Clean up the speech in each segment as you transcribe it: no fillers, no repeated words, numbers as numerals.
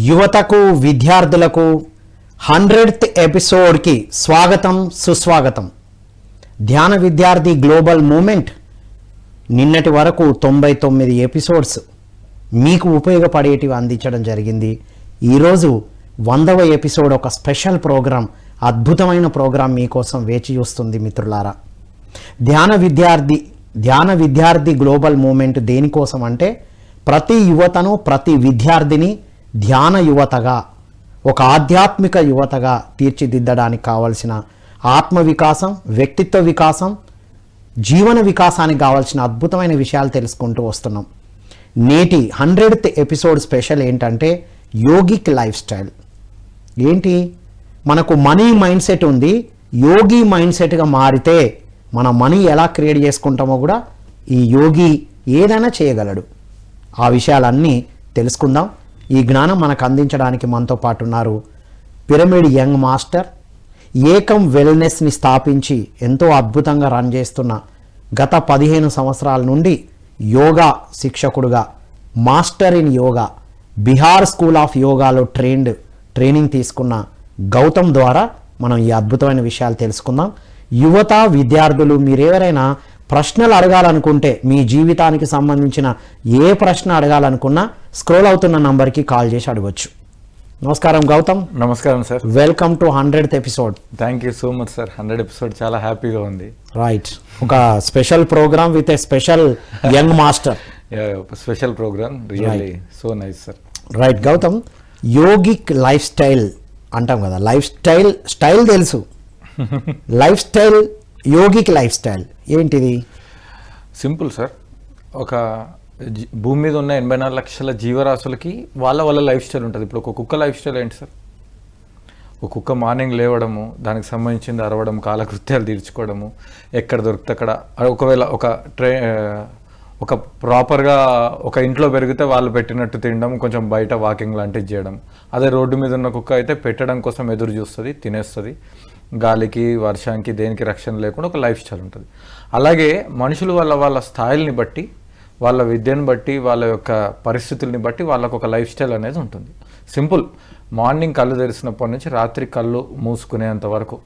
యువతకు విద్యార్థులకు 100th ఎపిసోడ్కి స్వాగతం సుస్వాగతం. ధ్యాన విద్యార్థి గ్లోబల్ మూమెంట్ నిన్నటి వరకు 99 ఎపిసోడ్స్ మీకు ఉపయోగపడేటివి అందించడం జరిగింది. ఈరోజు 100వ ఎపిసోడ్ ఒక స్పెషల్ ప్రోగ్రాం, అద్భుతమైన ప్రోగ్రాం మీకోసం వేచి చూస్తుంది మిత్రులారా. ధ్యాన విద్యార్థి గ్లోబల్ మూమెంట్ దేనికోసం అంటే ప్రతి యువతను, ప్రతి విద్యార్థిని ధ్యాన యువతగా, ఒక ఆధ్యాత్మిక యువతగా తీర్చిదిద్దడానికి కావలసిన ఆత్మ వికాసం, వ్యక్తిత్వ వికాసం, జీవన వికాసానికి కావాల్సిన అద్భుతమైన విషయాలు తెలుసుకుంటూ వస్తున్నాం. నేటి 100th ఎపిసోడ్ స్పెషల్ ఏంటంటే యోగిక్ లైఫ్ స్టైల్. ఏంటి, మనకు మనీ మైండ్ సెట్ ఉంది, యోగి మైండ్ సెట్గా మారితే మన మనీ ఎలా క్రియేట్ చేసుకుంటామో కూడా ఈ యోగి ఏదైనా చేయగలడు. ఆ విషయాలన్నీ తెలుసుకుందాం. ఈ జ్ఞానం మనకు అందించడానికి మనతో పాటు ఉన్నారు పిరమిడ్ యంగ్ మాస్టర్, ఏకం వెల్నెస్ని స్థాపించి ఎంతో అద్భుతంగా రన్ చేస్తున్న, గత 15 సంవత్సరాల నుండి యోగా శిక్షకుడుగా, master in yoga, Bihar school of యోగాలో ట్రైనింగ్ తీసుకున్న గౌతమ్ ద్వారా మనం ఈ అద్భుతమైన విషయాలు తెలుసుకుందాం. యువత, విద్యార్థులు, మీరెవరైనా ప్రశ్నలు అడగాలనుకుంటే, మీ జీవితానికి సంబంధించిన ఏ ప్రశ్న అడగాలనుకున్నా స్క్రోల్ అవుతున్న నంబర్కి కాల్ చేసి అడగవచ్చు. నమస్కారం గౌతమ్. నమస్కారం sir. Welcome to 100th episode. Thank you so much sir. 100 episode చాలా హ్యాపీగా ఉంది. రైట్, ఒక special program with a special young master. Special program, really so nice sir. Right Gautam, yogic life style అంటాం కదా, లైఫ్ స్టైల్ తెలుసు, life style, yogic life style ఏంటిది? Simple sir. ఒక భూమి మీద ఉన్న 84 లక్షల జీవరాశులకి వాళ్ళ లైఫ్ స్టైల్ ఉంటుంది. ఇప్పుడు ఒక కుక్క లైఫ్ స్టైల్ ఏంటి సార్? ఒక కుక్క మార్నింగ్ లేవడము, దానికి సంబంధించింది అరవడం, కాలకృత్యాలు తీర్చుకోవడము, ఎక్కడ దొరికితే అక్కడ, ఒకవేళ ఒక ప్రాపర్గా ఒక ఇంట్లో పెరిగితే వాళ్ళు పెట్టినట్టు తినడం, కొంచెం బయట వాకింగ్ లాంటివి చేయడం. అదే రోడ్డు మీద ఉన్న కుక్క అయితే పెట్టడం కోసం ఎదురు చూస్తుంది, తినేస్తుంది. గాలికి, వర్షానికి, దేనికి రక్షణ లేకుండా ఒక లైఫ్ స్టైల్ ఉంటుంది. అలాగే మనుషులు వాళ్ళ స్థాయిల్ని బట్టి, వాళ్ళ విద్యను బట్టి, వాళ్ళ యొక్క పరిస్థితుల్ని బట్టి వాళ్ళకు ఒక లైఫ్ స్టైల్ అనేది ఉంటుంది. సింపుల్, మార్నింగ్ కళ్ళు తెరిచినప్పటి నుంచి రాత్రి కళ్ళు మూసుకునేంత వరకు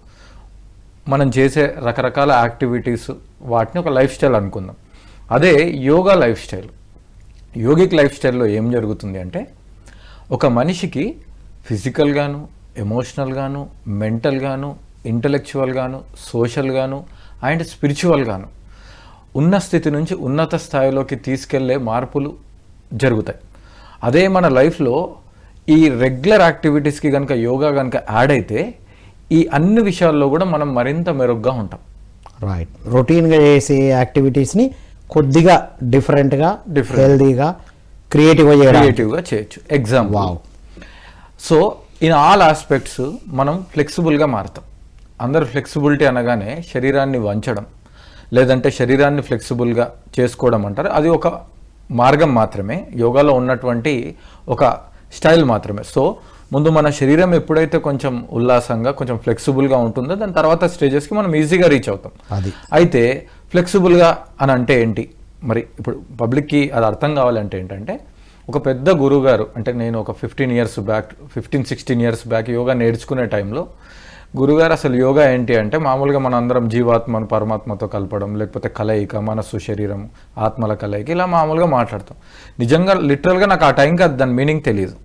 మనం చేసే రకరకాల యాక్టివిటీస్, వాటిని ఒక లైఫ్ స్టైల్ అనుకుందాం. అదే yoga life style. Yogic life స్టైల్లో ఏం జరుగుతుంది అంటే, ఒక మనిషికి ఫిజికల్గాను, ఎమోషనల్గాను, మెంటల్గాను, ఇంటలెక్చువల్గాను, సోషల్గాను అండ్ స్పిరిచువల్గాను ఉన్న స్థితి నుంచి ఉన్నత స్థాయిలోకి తీసుకెళ్లే మార్పులు జరుగుతాయి. అదే మన లైఫ్లో ఈ రెగ్యులర్ యాక్టివిటీస్కి కనుక యోగా కనుక యాడ్ అయితే ఈ అన్ని విషయాల్లో కూడా మనం మరింత మెరుగ్గా ఉంటాం. రైట్, రొటీన్గా చేసే యాక్టివిటీస్ని కొద్దిగా డిఫరెంట్గా, హెల్దీగా, క్రియేటివ్గా చేయొచ్చు. Example, wow. So in all aspects మనం ఫ్లెక్సిబుల్గా మారుతాం. అందరూ ఫ్లెక్సిబిలిటీ అనగానే శరీరాన్ని వంచడం, లేదంటే శరీరాన్ని ఫ్లెక్సిబుల్గా చేసుకోవడం అంటారు. అది ఒక మార్గం మాత్రమే, యోగాలో ఉన్నటువంటి ఒక స్టైల్ మాత్రమే. సో ముందు మన శరీరం ఎప్పుడైతే కొంచెం ఉల్లాసంగా, కొంచెం ఫ్లెక్సిబుల్గా ఉంటుందో, దాని తర్వాత స్టేజెస్కి మనం ఈజీగా రీచ్ అవుతాం. అయితే ఫ్లెక్సిబుల్గా అని అంటే ఏంటి? మరి ఇప్పుడు పబ్లిక్కి అది అర్థం కావాలంటే ఏంటంటే, ఒక పెద్ద గురువు గారు, అంటే నేను ఒక 15-16 ఇయర్స్ బ్యాక్ యోగా నేర్చుకునే టైంలో గురుగారు అసలు యోగా ఏంటి అంటే, మామూలుగా మన అందరం జీవాత్మను పరమాత్మతో కలపడం, లేకపోతే కలయిక, మనస్సు శరీరం, ఆత్మల కలయిక, ఇలా మామూలుగా మాట్లాడతాం. నిజంగా లిటరల్గా నాకు ఆ టైంకి అది దాని మీనింగ్ తెలియదు.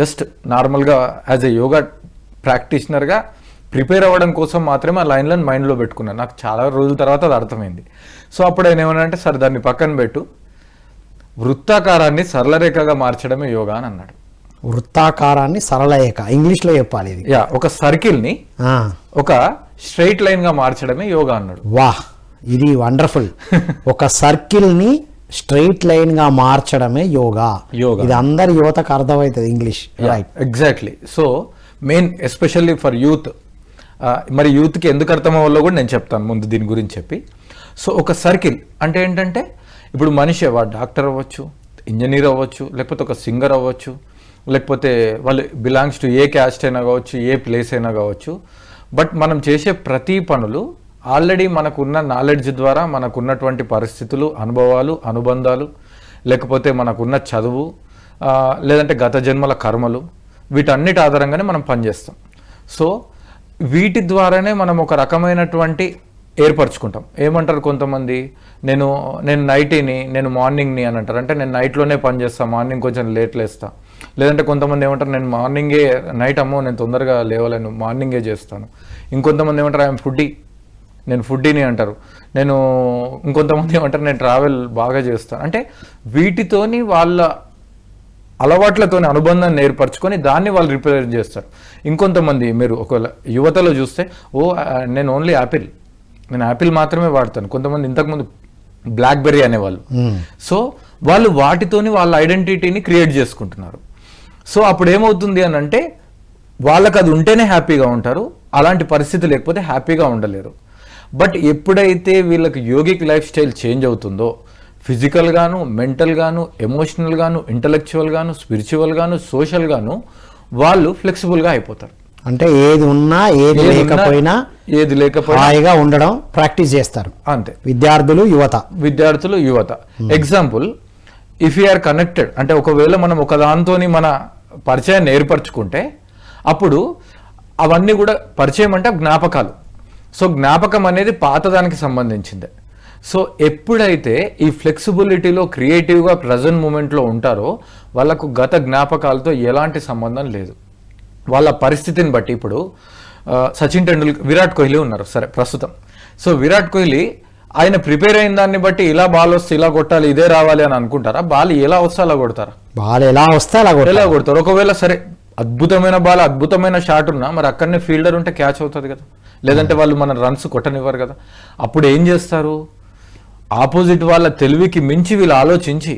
జస్ట్ నార్మల్గా యాజ్ ఎ యోగా ప్రాక్టీషనర్గా ప్రిపేర్ అవ్వడం కోసం మాత్రమే ఆ లైన్లను మైండ్లో పెట్టుకున్నాను. నాకు చాలా రోజుల తర్వాత అది అర్థమైంది. సో అప్పుడు ఆయన ఏమన్నానంటే, సరే దాన్ని పక్కన పెట్టు, వృత్తాకారాన్ని సరళరేఖగా మార్చడమే యోగా అని అన్నాడు. వృత్తాకారాన్ని సరళరేఖ, ఇంగ్లీష్లో చెప్పాలి ఇది. ఒక సర్కిల్ని ఒక స్ట్రైట్ లైన్గా మార్చడమే యోగా అన్నాడు. వాహ్, ఇది వండర్ఫుల్. ఒక సర్కిల్ని స్ట్రైట్ లైన్గా మార్చడమే యోగా. ఇది అందరి యువతకు అర్థమవుతుంది English. Right, exactly. So main especially for youth. మరి యూత్కి ఎందుకు అర్థమవ్వాలో కూడా నేను చెప్తాను ముందు దీని గురించి చెప్పి. సో ఒక సర్కిల్ అంటే ఏంటంటే, ఇప్పుడు మనిషి వాడు డాక్టర్ అవ్వచ్చు, ఇంజనీర్ అవ్వచ్చు, లేకపోతే ఒక సింగర్ అవ్వచ్చు, లేకపోతే వాళ్ళు బిలాంగ్స్ టు ఏ క్యాస్ట్ అయినా కావచ్చు, ఏ ప్లేస్ అయినా కావచ్చు. బట్ మనం చేసే ప్రతి పనులు ఆల్రెడీ మనకున్న నాలెడ్జ్ ద్వారా, మనకున్నటువంటి పరిస్థితులు, అనుభవాలు, అనుబంధాలు, లేకపోతే మనకున్న చదువు, లేదంటే గత జన్మల కర్మలు, వీటన్నిటి ఆధారంగానే మనం పనిచేస్తాం. సో వీటి ద్వారానే మనం ఒక రకమైనటువంటి ఏర్పరచుకుంటాం. ఏమంటారు కొంతమంది, నేను నైట్ని నేను మార్నింగ్ని అని అంటారు. అంటే నేను నైట్లోనే పని చేస్తాను, మార్నింగ్ కొంచెం లేట్ లేస్తా. లేదంటే కొంతమంది ఏమంటారు, నేను మార్నింగే నైట్ నేను తొందరగా లేవలేను, మార్నింగే చేస్తాను. ఇంకొంతమంది ఏమంటారు, ఐఎమ్ ఫుడ్డీ, నేను ఫుడ్డీని అంటారు. ఇంకొంతమంది ఏమంటారు, నేను ట్రావెల్ బాగా చేస్తాను. అంటే వీటితోని వాళ్ళ అలవాట్లతోని అనుబంధాన్ని ఏర్పరచుకొని దాన్ని వాళ్ళు రిప్రజెంట్ చేస్తారు. ఇంకొంతమంది మీరు ఒకవేళ యువతలో చూస్తే, నేను ఓన్లీ నేను యాపిల్ మాత్రమే వాడతాను. కొంతమంది ఇంతకుముందు బ్లాక్బెర్రీ అనేవాళ్ళు. సో వాళ్ళు వాటితోని వాళ్ళ ఐడెంటిటీని క్రియేట్ చేసుకుంటున్నారు. సో అప్పుడు ఏమవుతుంది అని అంటే, వాళ్ళకి అది ఉంటేనే హ్యాపీగా ఉంటారు, అలాంటి పరిస్థితి లేకపోతే హ్యాపీగా ఉండలేరు. బట్ ఎప్పుడైతే వీళ్ళకి యోగిక్ లైఫ్ స్టైల్ చేంజ్ అవుతుందో, ఫిజికల్ గాను, మెంటల్ గాను, ఎమోషనల్ గాను, ఇంటలెక్చువల్ గాను, స్పిరిచువల్ గాను, సోషల్ గాను వాళ్ళు ఫ్లెక్సిబుల్గా అయిపోతారు. అంటే ఏది ఉన్నా ఏది లేకపోయినా హాయిగా ఉండడం ప్రాక్టీస్ చేస్తారు. అంతే విద్యార్థులు యువత. Example, if you are connected అంటే ఒకవేళ మనం ఒక దాంతోని మన పరిచయాన్ని ఏర్పరచుకుంటే అప్పుడు అవన్నీ కూడా పరిచయం అంటే జ్ఞాపకాలు. సో జ్ఞాపకం అనేది పాతదానికి సంబంధించిందే. సో ఎప్పుడైతే ఈ ఫ్లెక్సిబిలిటీలో క్రియేటివ్గా ప్రజెంట్ మూమెంట్లో ఉంటారో వాళ్ళకు గత జ్ఞాపకాలతో ఎలాంటి సంబంధం లేదు. వాళ్ళ పరిస్థితిని బట్టి ఇప్పుడు సచిన్ టెండూల్కర్, విరాట్ కోహ్లీ ఉన్నారు సరే ప్రస్తుతం. సో విరాట్ కోహ్లీ ఆయన ప్రిపేర్ అయిన దాన్ని బట్టి ఇలా బాల్ వస్తే ఇలా కొట్టాలి, ఇదే రావాలి అని అనుకుంటారా? బాల్ ఎలా వస్తే అలా కొడతారా? బాల్ ఎలా వస్తే అలా కొడతారు. ఒకవేళ సరే అద్భుతమైన బాల్, అద్భుతమైన షాట్ ఉన్నా మరి అక్కడనే ఫీల్డర్ ఉంటే క్యాచ్ అవుతుంది కదా, లేదంటే వాళ్ళు మన రన్స్ కొట్టనివ్వరు కదా. అప్పుడు ఏం చేస్తారు, ఆపోజిట్ వాళ్ళ తెలివికి మించి వీళ్ళు ఆలోచించి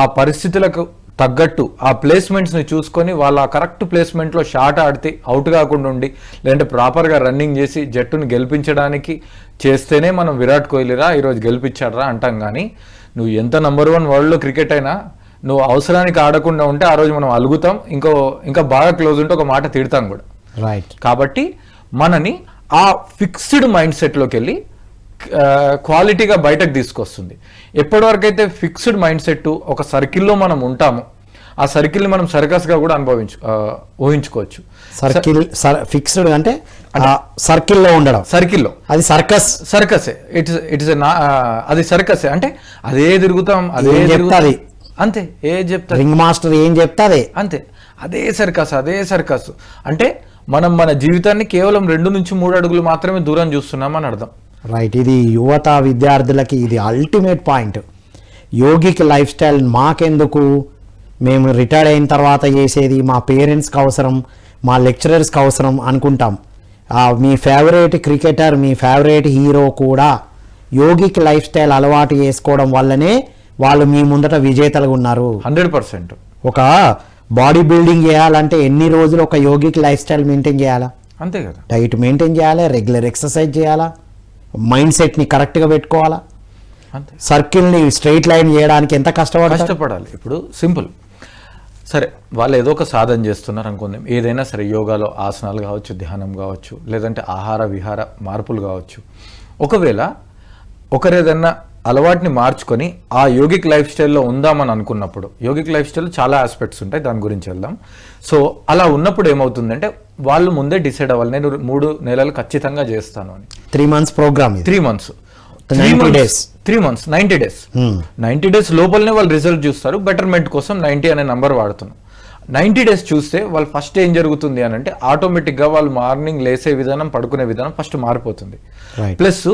ఆ పరిస్థితులకు తగ్గట్టు ఆ ప్లేస్మెంట్స్ని చూసుకొని వాళ్ళ కరెక్ట్ ప్లేస్మెంట్లో షాట్ ఆడితే అవుట్ కాకుండా ఉండి, లేదంటే ప్రాపర్గా రన్నింగ్ చేసి జట్టును గెలిపించడానికి చేస్తేనే మనం విరాట్ కోహ్లీరా ఈరోజు గెలిపించాడరా అంటాం. కానీ నువ్వు ఎంత నెంబర్ 1 వరల్డ్లో క్రికెట్ అయినా నువ్వు అవసరానికి ఆడకుండా ఉంటే ఆ రోజు మనం అలుగుతాం, ఇంకా బాగా క్లోజ్ ఉంటే ఒక మాట తిడతాం కూడా. రైట్. కాబట్టి మనని ఆ ఫిక్స్డ్ మైండ్ సెట్లోకి వెళ్ళి క్వాలిటీగా బయటకు తీసుకొస్తుంది. ఎప్పటివరకైతే ఫిక్స్డ్ మైండ్ సెట్ ఒక సర్కిల్లో మనం ఉంటామో ఆ సర్కిల్ని మనం సర్కస్గా కూడా ఊహించుకోవచ్చు. ఫిక్స్డ్ అంటే సర్కిల్లో ఉండడం, సర్కిల్లో అది సర్కసే. ఇట్స్ అది సర్కసే. అంటే అదే తిరుగుతాం, అదే చెప్తాది, అంతే. ఏ చెప్తారు రింగ్ మాస్టర్ ఏం చెప్తాది అంతే. అదే సర్కస్. అంటే మనం మన జీవితాన్ని కేవలం 2 నుంచి 3 అడుగులు మాత్రమే దూరం చూస్తున్నామని అర్థం. రైట్. ఇది యువత విద్యార్థులకి ఇది ultimate point. Yogic life style మాకెందుకు, మేము రిటైర్డ్ అయిన తర్వాత చేసేది మా పేరెంట్స్కి అవసరం, మా లెక్చరర్స్కి అవసరం అనుకుంటాం. మీ ఫేవరెట్ క్రికెటర్, మీ ఫేవరెట్ హీరో కూడా యోగిక్ లైఫ్ స్టైల్ అలవాటు చేసుకోవడం వల్లనే వాళ్ళు మీ ముందట విజేతలుగా ఉన్నారు. 100%. ఒక బాడీ బిల్డింగ్ చేయాలంటే ఎన్ని రోజులు ఒక యోగిక్ లైఫ్ స్టైల్ మెయింటైన్ చేయాలా? అంతే కదా. డైట్ మెయింటైన్ చేయాలి, రెగ్యులర్ ఎక్సర్సైజ్ చేయాలా, మైండ్ సెట్ని కరెక్ట్గా పెట్టుకోవాలా, సర్కిల్ని స్ట్రైట్ లైన్ చేయడానికి ఎంత కష్టపడాలి. ఇప్పుడు సింపుల్, సరే వాళ్ళు ఏదో ఒక సాధన చేస్తున్నారు అనుకుందాం, ఏదైనా సరే, యోగాలో ఆసనాలు కావచ్చు, ధ్యానం కావచ్చు, లేదంటే ఆహార విహార మార్పులు కావచ్చు. ఒకవేళ ఒకరేదన్నా అలవాటుని మార్చుకొని ఆ యోగిక్ లైఫ్ స్టైల్లో ఉందామని అనుకున్నప్పుడు, యోగిక్ లైఫ్ స్టైల్ చాలా ఆస్పెక్ట్స్ ఉంటాయి, దాని గురించి వెళ్దాం. సో అలా ఉన్నప్పుడు ఏమవుతుందంటే వాళ్ళు ముందే డిసైడ్ అవ్వాలి, నేను 3 నెలలు ఖచ్చితంగా చేస్తాను అని. 3 months programme, 3 months 90 days 90 days లోపలనే వాళ్ళు రిజల్ట్ చూస్తారు. బెటర్మెంట్ కోసం 90 అనే నంబర్ వాడుతున్నాం. 90 days చూస్తే వాళ్ళు ఫస్ట్ ఏం జరుగుతుంది అని అంటే ఆటోమేటిక్గా వాళ్ళు మార్నింగ్ లేసే విధానం, పడుకునే విధానం ఫస్ట్ మారిపోతుంది. ప్లస్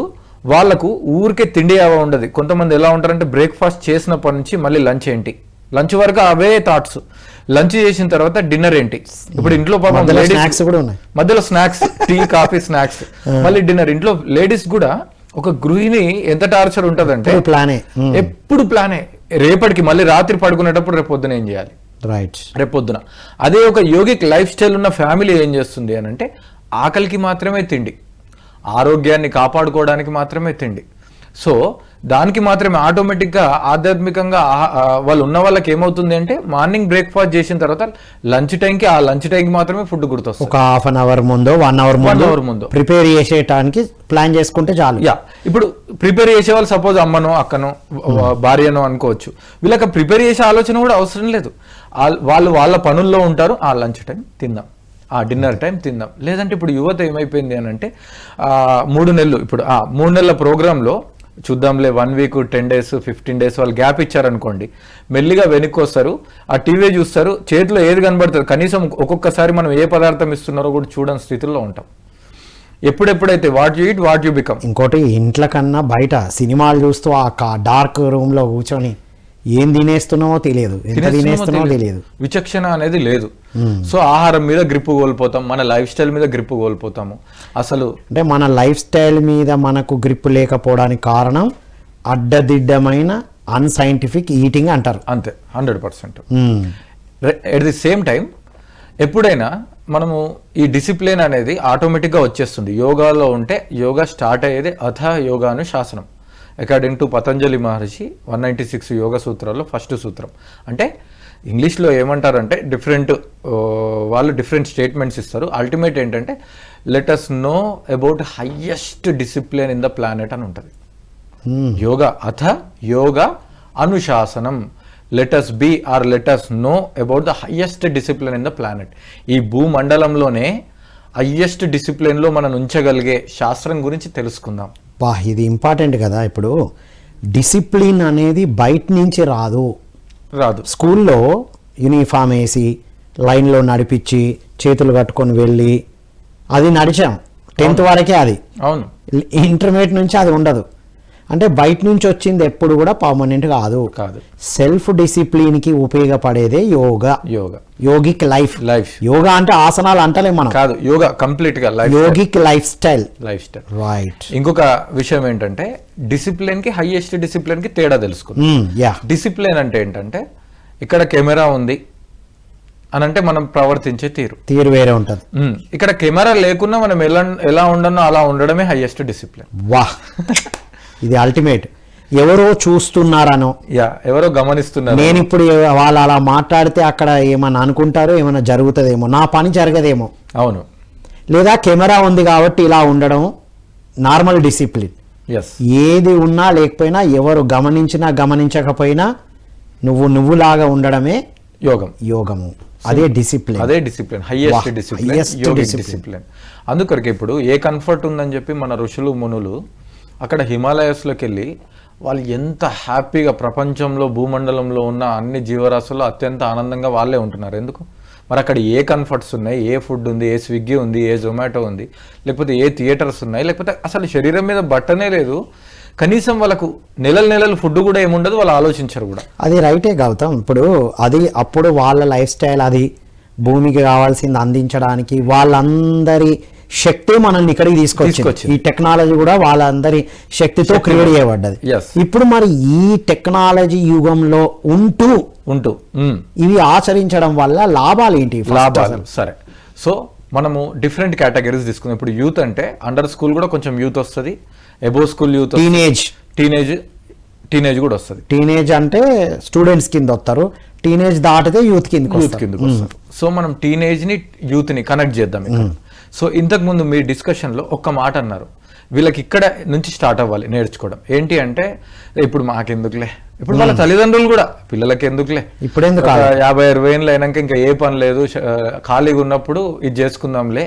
వాళ్ళకు ఊరికే తిండి ఉండదు. కొంతమంది ఎలా ఉంటారంటే బ్రేక్ఫాస్ట్ చేసినప్పటి నుంచి మళ్ళీ లంచ్ ఏంటి, లంచ్ వరకు అవే థాట్స్, లంచ్ చేసిన తర్వాత డిన్నర్ ఏంటి. ఇప్పుడు ఇంట్లో మధ్యలో స్నాక్స్, టీ కాఫీ స్నాక్స్, మళ్ళీ డిన్నర్. ఇంట్లో లేడీస్ కూడా ఒక గృహిణి ఎంత టార్చర్ ఉంటుందంటే ఎప్పుడు ప్లానే, రేపటికి మళ్ళీ రాత్రి పడుకునేటప్పుడు రేపు పొద్దున ఏం చేయాలి, రైట్, రేపు పొద్దున. అదే ఒక యోగిక్ లైఫ్ స్టైల్ ఉన్న ఫ్యామిలీ ఏం చేస్తుంది అని అంటే ఆకలికి మాత్రమే తిండి, ఆరోగ్యాన్ని కాపాడుకోవడానికి మాత్రమే తిండి, సో దానికి మాత్రమే ఆటోమేటిక్గా ఆధ్యాత్మికంగా వాళ్ళు ఉన్న వాళ్ళకి ఏమవుతుంది అంటే మార్నింగ్ బ్రేక్ఫాస్ట్ చేసిన తర్వాత లంచ్ టైంకి ఆ లంచ్ టైంకి మాత్రమే ఫుడ్ గుర్తొస్తుంది. ఒక హాఫ్ అన్ అవర్ ముందో 1 అవర్ ముందు ప్రిపేర్ చేసేటానికి ప్లాన్ చేసుకుంటే చాలు. యా, ఇప్పుడు ప్రిపేర్ చేసే వాళ్ళు సపోజ్ అమ్మనో అక్కనో భార్యనో అనుకోవచ్చు, వీళ్ళకి ప్రిపేర్ చేసే ఆలోచన కూడా అవసరం లేదు. వాళ్ళు వాళ్ళ పనుల్లో ఉంటారు, ఆ లంచ్ టైం తిందాం, ఆ డిన్నర్ టైం తిందాం. లేదంటే ఇప్పుడు యువత ఏమైపోయింది అని అంటే 3 నెలలు ఇప్పుడు 3 నెలల ప్రోగ్రాంలో చూద్దాంలే 1 వీక్ 10 days 15 days వాళ్ళు గ్యాప్ ఇచ్చారనుకోండి, మెల్లిగా వెనక్కి వస్తారు, ఆ టీవీ చూస్తారు, చేతిలో ఏది కనబడుతుంది కనీసం ఒక్కొక్కసారి మనం ఏ పదార్థం ఇస్తున్నారో కూడా చూడని స్థితిలో ఉంటాం. ఎప్పుడెప్పుడైతే what you eat what you become. ఇంకోటి ఇంట్లో కన్నా బయట సినిమాలు చూస్తూ ఆ డార్క్ రూమ్ లో కూర్చొని ఏం తినేస్తున్నావో తెలియదు, ఎంత తినేస్తున్నావో తెలియదు, విచక్షణ అనేది లేదు. సో ఆహారం మీద గ్రిప్ కోల్పోతాం, మన లైఫ్ స్టైల్ మీద గ్రిప్ కోల్పోతాము. అసలు అంటే మన లైఫ్ స్టైల్ మీద మనకు గ్రిప్ లేకపోవడానికి కారణం అడ్డదిడ్డమైన అన్సైంటిఫిక్ ఈటింగ్ అంటారు. అంతే, 100%. ఎట్ ది సేమ్ టైం ఎప్పుడైనా మనము ఈ డిసిప్లిన్ అనేది ఆటోమేటిక్గా వచ్చేస్తుంది. యోగాలో ఉంటే యోగా స్టార్ట్ అయ్యేది అథ యోగాను శాసనం. అకార్డింగ్ టు పతంజలి మహర్షి 196 యోగ సూత్రాల్లో ఫస్ట్ సూత్రం. అంటే ఇంగ్లీష్లో ఏమంటారంటే వాళ్ళు డిఫరెంట్ స్టేట్మెంట్స్ ఇస్తారు. అల్టిమేట్ ఏంటంటే let us know about highest discipline in the planet అని ఉంటుంది. యోగా అథ యోగా అనుశాసనం, let us be or let us know about the highest discipline in the planet. ఈ భూమండలంలోనే హయ్యెస్ట్ డిసిప్లిన్లో మనం ఉంచగలిగే శాస్త్రం గురించి తెలుసుకుందాం. ఇది ఇంపార్టెంట్ కదా. ఇప్పుడు డిసిప్లిన్ అనేది బయట నుంచి రాదు. స్కూల్లో యూనిఫామ్ వేసి లైన్లో నడిపించి చేతులు కట్టుకొని వెళ్ళి అది నడిచాం 10th వరకే. అది అవును, ఇంటర్మీడియట్ నుంచి అది ఉండదు. అంటే బయట నుంచి వచ్చింది ఎప్పుడు కూడా పర్మనెంట్ కాదు. సెల్ఫ్ డిసిప్లిన్ కి ఉపయోగపడేదే యోగా. Yogic life. యోగా అంటే ఆసనాలు అంటలే మనం కాదు, యోగా కంప్లీట్ గా యోగిక్ లైఫ్ స్టైల్. రైట్. ఇంకొక విషయం ఏంటంటే డిసిప్లిన్ కి హైయెస్ట్ డిసిప్లిన్ కి తేడా తెలుసుకుందాం. డిసిప్లిన్ అంటే ఏంటంటే ఇక్కడ కెమెరా ఉంది అని అంటే మనం ప్రవర్తించే తీరు వేరే ఉంటుంది. ఇక్కడ కెమెరా లేకున్నా మనం ఎలా ఉండనో అలా ఉండడమే హైయెస్ట్ డిసిప్లిన్. వా, ఇది అల్టిమేట్. ఎవరో చూస్తున్నారనో, ఎవరో గమనిస్తున్నారు, నేను ఇప్పుడు వాళ్ళు అలా మాట్లాడితే అక్కడ ఏమన్నా అనుకుంటారో, ఏమన్నా జరుగుతుందేమో, నా పని జరగదేమో. అవును. లేదా కెమెరా ఉంది కాబట్టి ఇలా ఉండడం నార్మల్ డిసిప్లిన్. ఏది ఉన్నా లేకపోయినా, ఎవరు గమనించినా గమనించకపోయినా నువ్వులాగా ఉండడమే యోగము. అదే డిసిప్లిన్, హైయెస్ట్ డిసిప్లిన్. అందుకొరకు ఇప్పుడు ఏ కంఫర్ట్ ఉందని చెప్పి మన ఋషులు మునులు అక్కడ హిమాలయస్లోకి వెళ్ళి వాళ్ళు ఎంత హ్యాపీగా ప్రపంచంలో భూమండలంలో ఉన్న అన్ని జీవరాశుల్లో అత్యంత ఆనందంగా వాళ్ళే ఉంటున్నారు. ఎందుకు? మరి అక్కడ ఏ కంఫర్ట్స్ ఉన్నాయి, ఏ ఫుడ్ ఉంది, ఏ స్విగ్గీ ఉంది, ఏ జొమాటో ఉంది, లేకపోతే ఏ థియేటర్స్ ఉన్నాయి, లేకపోతే అసలు శరీరం మీద బట్టనే లేదు, కనీసం వాళ్ళకు నెలలు ఫుడ్ కూడా ఏముండదు, వాళ్ళు ఆలోచించరు కూడా. అది రైటే గౌతమ్. ఇప్పుడు అది అప్పుడు వాళ్ళ లైఫ్ స్టైల్, అది భూమికి కావాల్సింది అందించడానికి వాళ్ళందరి శక్తి మనల్ని ఇక్కడికి తీసుకొచ్చి, ఈ టెక్నాలజీ కూడా వాళ్ళందరి శక్తితో క్రియేట్ చేయబడ్డది. ఇప్పుడు మరి ఈ టెక్నాలజీ యుగంలో ఉంటూ ఇవి ఆచరించడం వల్ల లాభాలు ఏంటి? సరే, సో మనము డిఫరెంట్ కేటగిరీస్ తీసుకుందాం. ఇప్పుడు యూత్ అంటే అండర్ స్కూల్ కూడా కొంచెం యూత్ వస్తుంది, అబోవ్ స్కూల్ యూత్, టీనేజ్ కూడా వస్తుంది. టీనేజ్ అంటే స్టూడెంట్స్ కింద వస్తారు, టీనేజ్ దాటితే యూత్ కిందకి వస్తారు. సో మనం టీనేజ్ ని యూత్ ని కనెక్ట్ చేద్దాం. సో ఇంతకు ముందు మీ డిస్కషన్ లో ఒక్క మాట అన్నారు, వీళ్ళకి ఇక్కడ నుంచి స్టార్ట్ అవ్వాలి నేర్చుకోవడం. ఏంటి అంటే ఇప్పుడు మాకెందుకులే, ఇప్పుడు వాళ్ళ తల్లిదండ్రులు కూడా పిల్లలకి ఎందుకులే, ఇప్పుడు 50-60 ఏళ్ళు అయినాక ఇంకా ఏ పని లేదు, ఖాళీగా ఉన్నప్పుడు ఇది చేసుకుందాంలే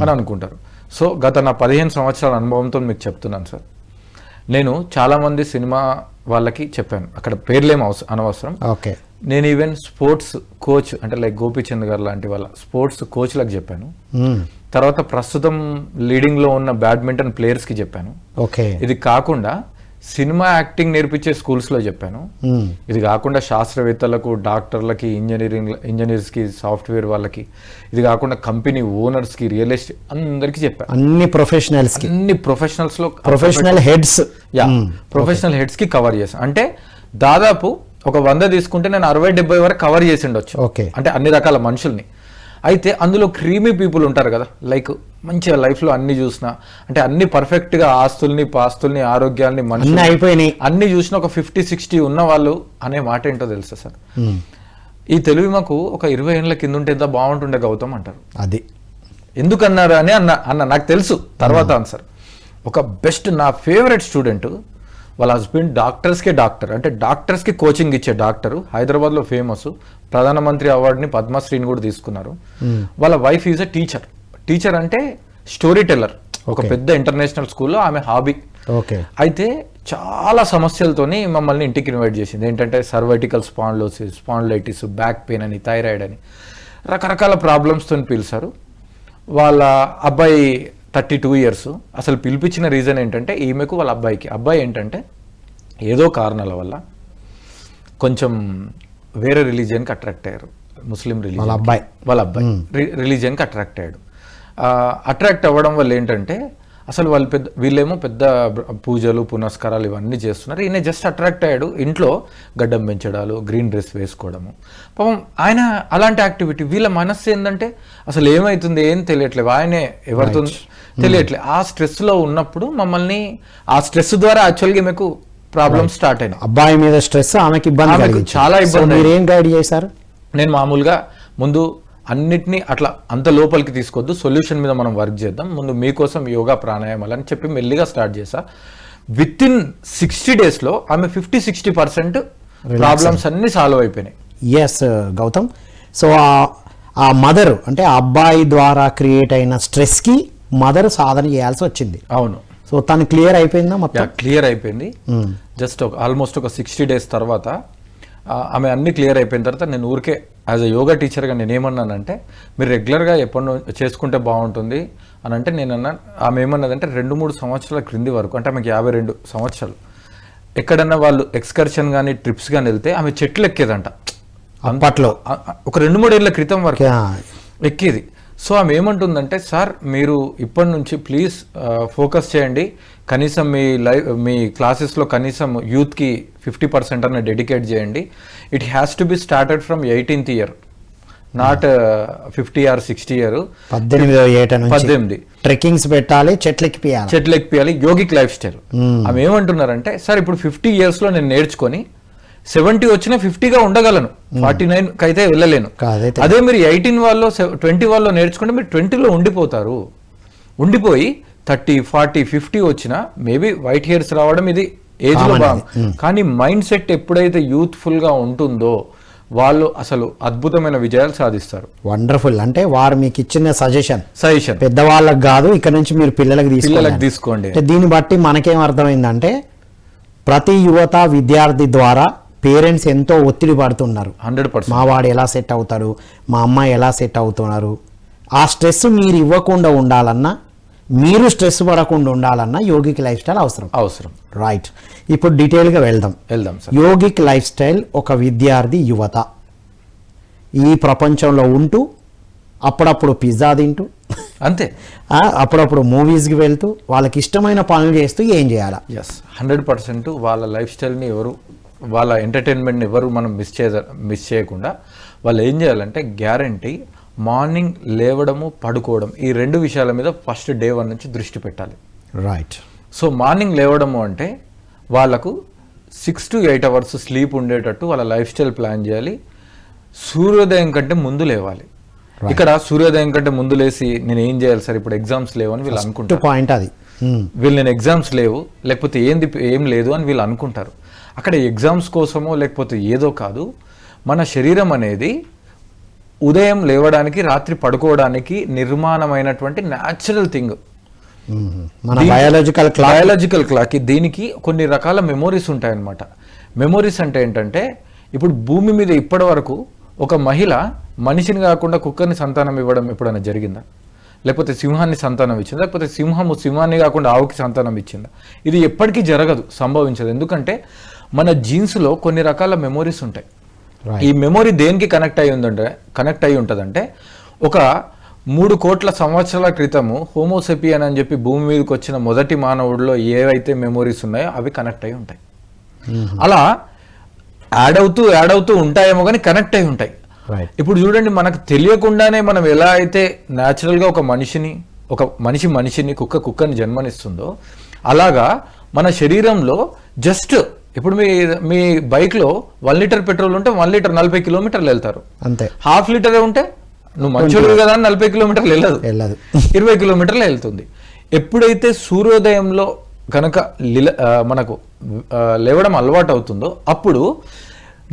అని అనుకుంటారు. సో గత నా 15 సంవత్సరాల అనుభవంతో మీకు చెప్తున్నాను సార్. నేను చాలా మంది సినిమా వాళ్ళకి చెప్పాను, అక్కడ పేర్లేం అనవసరం. నేను ఈవెన్ స్పోర్ట్స్ కోచ్ అంటే లైక్ గోపీచంద్ గారు లాంటి వాళ్ళ స్పోర్ట్స్ కోచ్లకు చెప్పాను. తర్వాత ప్రస్తుతం లీడింగ్ లో ఉన్న బ్యాడ్మింటన్ ప్లేయర్స్ కి చెప్పాను. ఇది కాకుండా సినిమా యాక్టింగ్ నేర్పించే స్కూల్స్ లో చెప్పాను. ఇది కాకుండా శాస్త్రవేత్తలకు, డాక్టర్లకి, ఇంజనీర్స్ కి, సాఫ్ట్వేర్ వాళ్ళకి, ఇది కాకుండా కంపెనీ ఓనర్స్ కి, రియల్ ఎస్టేట్ అందరికి చెప్పాను. అన్ని ప్రొఫెషనల్స్ లో ప్రొఫెషనల్ హెడ్స్ కి కవర్ చేశాను. అంటే దాదాపు ఒక 100 తీసుకుంటే నేను 60-70 వరకు కవర్ చేసి ఉండొచ్చు. అంటే అన్ని రకాల మనుషుల్ని. అయితే అందులో క్రీమీ పీపుల్ ఉంటారు కదా, లైక్ మంచిగా లైఫ్లో అన్ని చూసిన, అంటే అన్ని పర్ఫెక్ట్గా ఆస్తుల్ని పాస్తుల్ని ఆరోగ్యాల్ని అన్నీ మనుషులు అయిపోయినాయి. అన్ని చూసిన ఒక 50-60 ఉన్న వాళ్ళు అనే మాట ఏంటో తెలుసా సార్? ఈ తెలివి మాకు ఒక 20 ఏళ్ళ కింద ఉంటే ఎంత బాగుంటుండే గౌతమ్ అంటారు. అది ఎందుకన్నారు అని అన్న నాకు తెలుసు తర్వాత ఆన్సర్. ఒక బెస్ట్ నా ఫేవరెట్ స్టూడెంట్ వాళ్ళ హస్బెండ్ డాక్టర్స్కే డాక్టర్, అంటే డాక్టర్స్కి కోచింగ్ ఇచ్చే డాక్టరు, హైదరాబాద్లో ఫేమస్, ప్రధానమంత్రి అవార్డుని పద్మశ్రీని కూడా తీసుకున్నారు. వాళ్ళ wife is a teacher. Teacher అంటే స్టోరీ టెల్లర్, ఒక పెద్ద ఇంటర్నేషనల్ స్కూల్లో ఆమె హాబీ. ఓకే. అయితే చాలా సమస్యలతోని మమ్మల్ని ఇంటికి ఇన్వైట్ చేసింది. ఏంటంటే సర్వైటికల్ స్పాండ్లోసిస్, స్పాండ్లైటిస్, బ్యాక్ పెయిన్ అని, థైరాయిడ్ అని, రకరకాల ప్రాబ్లమ్స్తో పిలిచారు. వాళ్ళ అబ్బాయి 32 years. అసలు పిలిపించిన రీజన్ ఏంటంటే ఈమెకు వాళ్ళ అబ్బాయి ఏంటంటే ఏదో కారణాల వల్ల కొంచెం వేరే రిలీజియన్కి అట్రాక్ట్ అయ్యారు. ముస్లిం రిలీజియన్. వాళ్ళ అబ్బాయి రిలీజియన్కి అట్రాక్ట్ అయ్యాడు. అట్రాక్ట్ అవ్వడం వల్ల ఏంటంటే అసలు వీళ్ళేమో పెద్ద పూజలు పునస్కారాలు ఇవన్నీ చేస్తున్నారు. ఈయన జస్ట్ అట్రాక్ట్ అయ్యాడు. ఇంట్లో గడ్డం పెంచడాలు, గ్రీన్ డ్రెస్ వేసుకోవడము, పాపం ఆయన అలాంటి యాక్టివిటీ. వీళ్ళ మనస్సు ఏంటంటే అసలు ఏమవుతుంది ఏం తెలియట్లేదు, ఆయనే ఎవరితో తెలియట్లేదు. ఆ స్ట్రెస్లో ఉన్నప్పుడు మమ్మల్ని ఆ స్ట్రెస్ ద్వారా యాక్చువల్గా మీకు ప్రాబ్లమ్ స్టార్ట్ అయినాయి. అబ్బాయి మీద స్ట్రెస్, ఆమెకి ఇబ్బంది, చాలా ఇబ్బంది. మీరు ఏం గైడ్ చేశారు? నేను మామూలుగా ముందు అన్నిటినీ అట్లా అంత లోపలికి తీసుకొద్దు, సొల్యూషన్ మీద మనం వర్క్ చేద్దాం, ముందు మీకోసం యోగా ప్రాణాయామాలు అని చెప్పి మెల్లిగా స్టార్ట్ చేశా. విత్ ఇన్ 60 daysలో ఆమె 50-60% ప్రాబ్లమ్స్ అన్ని సాల్వ్ అయిపోయినాయి. ఎస్ గౌతమ్. సో ఆ మదర్ అంటే ఆ అబ్బాయి ద్వారా క్రియేట్ అయిన స్ట్రెస్కి మదర్ సాధన చేయాల్సి వచ్చింది. అవును. సో తను క్లియర్ అయిపోయిందా? మొత్తం క్లియర్ అయిపోయింది. జస్ట్ ఆల్మోస్ట్ ఒక 60 days తర్వాత ఆమె అన్ని క్లియర్ అయిపోయిన తర్వాత నేను ఊరికే యాజ్ అ యోగా టీచర్గా నేను ఏమన్నానంటే మీరు రెగ్యులర్గా ఎప్పటి చేసుకుంటే బాగుంటుంది అని అంటే ఆమె ఏమన్నదంటే 2-3 సంవత్సరాల క్రింది వరకు, అంటే ఆమెకి 52 సంవత్సరాలు, ఎక్కడన్నా వాళ్ళు ఎక్స్కర్షన్ కానీ ట్రిప్స్ కానీ వెళ్తే ఆమె చెట్లు ఎక్కేదంట. అప్పట్లో ఒక 2-3 ఏళ్ల క్రితం వరకు ఎక్కేది. సో ఆమె ఏమంటుందంటే సార్ మీరు ఇప్పటి నుంచి ప్లీజ్ ఫోకస్ చేయండి, కనీసం మీ క్లాసెస్లో కనీసం యూత్కి 50% అన్న డెడికేట్ చేయండి. It has to be started from 18th year, not 50 or 60 year. 18వ ఏట నుంచి ట్రెక్కింగ్స్ పెట్టాలి, చెట్లు ఎక్కిపియాలి, యోగిక్ లైఫ్ స్టైల్. ఆమె ఏమంటున్నారంటే సార్ ఇప్పుడు 50 yearsలో నేను నేర్చుకొని 70 వచ్చినా 50గా ఉండగలను, 49కి అయితే వెళ్ళలేను. అదే మీరు 18 వాళ్ళలో 20 వాళ్ళలో నేర్చుకుంటే మీరు 20లో ఉండిపోతారు. ఉండిపోయి 30, 40, 50 వచ్చినా మేబీ వైట్ హెయిర్స్ రావడం ఇది ఏజ్లో భాగం. కానీ మైండ్ సెట్ ఎప్పుడైతే యూత్ఫుల్గా ఉంటుందో వాళ్ళు అసలు అద్భుతమైన విజయాలు సాధిస్తారు. వండర్ఫుల్. అంటే వారు మీకు ఇచ్చిన సజెషన్ పెద్దవాళ్ళకి కాదు, ఇక్కడ నుంచి మీరు పిల్లలకు తీసుకోండి. దీన్ని బట్టి మనకేం అర్థమైందంటే ప్రతి యువత విద్యార్థి ద్వారా పేరెంట్స్ ఎంతో ఒత్తిడి పడుతున్నారు. 100%. మా వాడు ఎలా సెట్ అవుతాడు, మా అమ్మాయి ఎలా సెట్ అవుతున్నారు. ఆ స్ట్రెస్ మీరు ఇవ్వకుండా ఉండాలన్నా, మీరు స్ట్రెస్ పడకుండా ఉండాలన్నా యోగిక్ లైఫ్ స్టైల్ అవసరం. రైట్. ఇప్పుడు డీటెయిల్గా వెళ్దాం. యోగిక్ లైఫ్ స్టైల్ ఒక విద్యార్థి యువత ఈ ప్రపంచంలో ఉంటూ అప్పుడప్పుడు పిజ్జా తింటూ అంతే, అప్పుడప్పుడు మూవీస్కి వెళ్తూ వాళ్ళకి ఇష్టమైన పనులు చేస్తూ ఏం చేయాలా? 100% వాళ్ళ లైఫ్ స్టైల్ని వాళ్ళ ఎంటర్టైన్మెంట్ని ఎవరు మనం మిస్ చేయకుండా వాళ్ళు ఏం చేయాలంటే గ్యారంటీ మార్నింగ్ లేవడము, పడుకోవడం, ఈ 2 విషయాల మీద ఫస్ట్ day 1 నుంచి దృష్టి పెట్టాలి. రైట్. సో మార్నింగ్ లేవడము అంటే వాళ్ళకు 6 to 8 hours స్లీప్ ఉండేటట్టు వాళ్ళ లైఫ్ స్టైల్ ప్లాన్ చేయాలి. సూర్యోదయం కంటే ముందు లేవాలి. ఇక్కడ సూర్యోదయం కంటే ముందు లేసి నేను ఏం చేయాలి సార్, ఇప్పుడు ఎగ్జామ్స్ లేవు అని వీళ్ళు అనుకుంటారు. పాయింట్ అది. వీళ్ళు నేను ఎగ్జామ్స్ లేవు లేకపోతే ఏం లేదు అని వీళ్ళు అనుకుంటారు. అక్కడ ఎగ్జామ్స్ కోసమో లేకపోతే ఏదో కాదు, మన శరీరం అనేది ఉదయం లేవడానికి రాత్రి పడుకోవడానికి నిర్మాణమైనటువంటి న్యాచురల్ థింగ్. మన బయాలజికల్ క్లాక్. దీనికి కొన్ని రకాల మెమోరీస్ ఉంటాయన్నమాట. మెమోరీస్ అంటే ఏంటంటే ఇప్పుడు భూమి మీద ఇప్పటి వరకు ఒక మహిళ మనిషిని కాకుండా కుక్కర్ని సంతానం ఇవ్వడం ఎప్పుడైనా జరిగిందా? లేకపోతే సింహాన్ని సంతానం ఇచ్చిందా? లేకపోతే సింహాన్ని కాకుండా ఆవుకి సంతానం ఇచ్చిందా? ఇది ఎప్పటికీ జరగదు, సంభవించదు. ఎందుకంటే మన జీన్స్లో కొన్ని రకాల మెమోరీస్ ఉంటాయి. ఈ మెమొరీ దేనికి కనెక్ట్ అయి ఉంటుందంటే ఒక 3 కోట్ల సంవత్సరాల క్రితము హోమోసెపియన్ అని చెప్పి భూమి మీదకి వచ్చిన మొదటి మానవుడిలో ఏవైతే మెమోరీస్ ఉన్నాయో అవి కనెక్ట్ అయి ఉంటాయి. అలా యాడ్ అవుతూ ఉంటాయేమో కానీ కనెక్ట్ అయి ఉంటాయి. రైట్. ఇప్పుడు చూడండి, మనకు తెలియకుండానే మనం ఎలా అయితే న్యాచురల్గా ఒక మనిషిని కుక్కని జన్మనిస్తుందో, అలాగా మన శరీరంలో జస్ట్ ఇప్పుడు మీ బైక్లో 1 లీటర్ పెట్రోల్ ఉంటే 1 లీటర్ 40 కిలోమీటర్లు వెళ్తారు. అంతే. హాఫ్ లీటరే ఉంటే నువ్వు మంచోడు కదా అని 40 కిలోమీటర్లు వెళ్ళదు, 20 కిలోమీటర్లు వెళ్తుంది. ఎప్పుడైతే సూర్యోదయంలో కనుక మనకు లేవడం అలవాటు అవుతుందో, అప్పుడు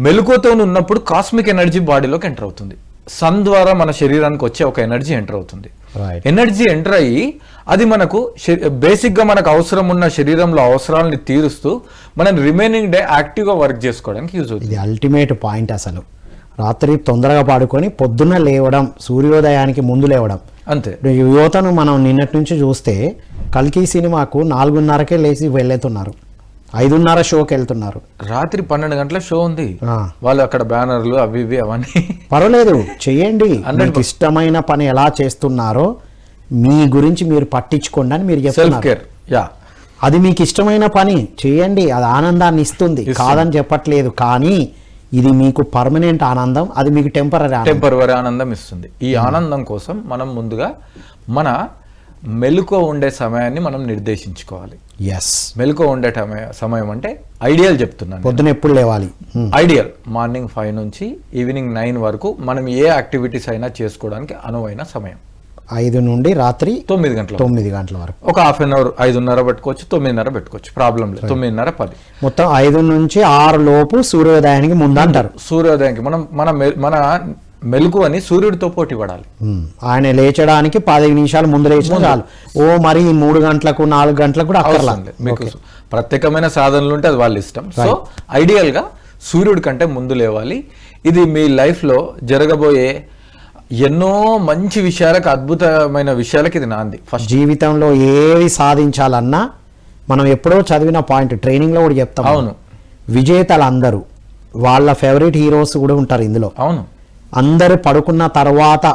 మెలకువతో ఉన్నప్పుడు కాస్మిక్ ఎనర్జీ బాడీలోకి ఎంటర్ అవుతుంది. సన్ ద్వారా మన శరీరానికి వచ్చే ఒక ఎనర్జీ ఎంటర్ అవుతుంది. ఎనర్జీ ఎంటర్ అయ్యి అది మనకు బేసిక్గా మనకు అవసరం ఉన్న శరీరంలో అవసరాలని తీరుస్తూ మనం రిమైనింగ్ డే యాక్టివ్గా వర్క్ చేసుకోవడానికి యూజ్ అవుతుంది. ఇది అల్టిమేట్ పాయింట్. అసలు రాత్రి తొందరగా పడుకొని పొద్దున్న లేవడం, సూర్యోదయానికి ముందు లేవడం. అంతే. యువతను మనం నిన్నటి నుంచి చూస్తే కల్కి సినిమాకు 4:30కే లేచి వెళ్ళేతున్నారు, 5:30 షోకి వెళ్తున్నారు. రాత్రి 12 గంటల షో ఉంది, వాళ్ళు అక్కడ బ్యానర్లు అవి ఇవి అవన్నీ. పర్వాలేదు, చెయ్యండి. మీకు ఇష్టమైన పని ఎలా చేస్తున్నారో మీ గురించి మీరు పట్టించుకోండి అని మీరు చెప్తున్నారు. అది మీకు ఇష్టమైన పని చేయండి, అది ఆనందాన్ని ఇస్తుంది, కాదని చెప్పట్లేదు. కానీ ఇది మీకు పర్మనెంట్ ఆనందం, అది మీకు టెంపరరీ ఆనందం ఇస్తుంది. ఈ ఆనందం కోసం మనం ముందుగా మన మెలకువ ఉండే సమయాన్ని మనం నిర్దేశించుకోవాలి. మెలకువ ఉండే సమయం అంటే ఐడియల్ చెప్తున్నాను. పొద్దున ఎప్పుడు లేవాలి? ఐడియల్ మార్నింగ్ 5 నుంచి ఈవినింగ్ 9 వరకు మనం ఏ యాక్టివిటీస్ అయినా చేసుకోవడానికి అనువైన సమయం. 5 నుండి రాత్రి 9 గంటల వరకు. ఒక హాఫ్ అన్ అవర్ 5:30 పెట్టుకోవచ్చు, 9:30 పెట్టుకోవచ్చు, ప్రాబ్లం లేదు. 9:30, 10 మొత్తం 5 నుంచి 6 లోపు సూర్యోదయానికి ముందు అంటారు. సూర్యోదయానికి మన మెలకువని సూర్యుడితో పోటీ పడాలి. ఆయన లేచడానికి 15 నిమిషాలు ముందు లేచిన చాలు. మరి 3 గంటలకు 4 గంటలకు కూడా అక్కర్లేదు. మీకు ప్రత్యేకమైన సాధనలు ఉంటే అది వాళ్ళ ఇష్టం. సో ఐడియల్ గా సూర్యుడి కంటే ముందు లేవాలి. ఇది మీ లైఫ్ లో జరగబోయే ఎన్నో మంచి విషయాలకు, అద్భుతమైన విషయాలకి ఇది నాంది. ఫస్ట్ జీవితంలో ఏవి సాధించాలన్నా మనం ఎప్పుడో చదివిన పాయింట్, ట్రైనింగ్ లో కూడా చెప్తాం. అవును. విజేతలు అందరూ వాళ్ళ ఫేవరెట్ హీరోస్ కూడా ఉంటారు ఇందులో. అవును. అందరు పడుకున్న తర్వాత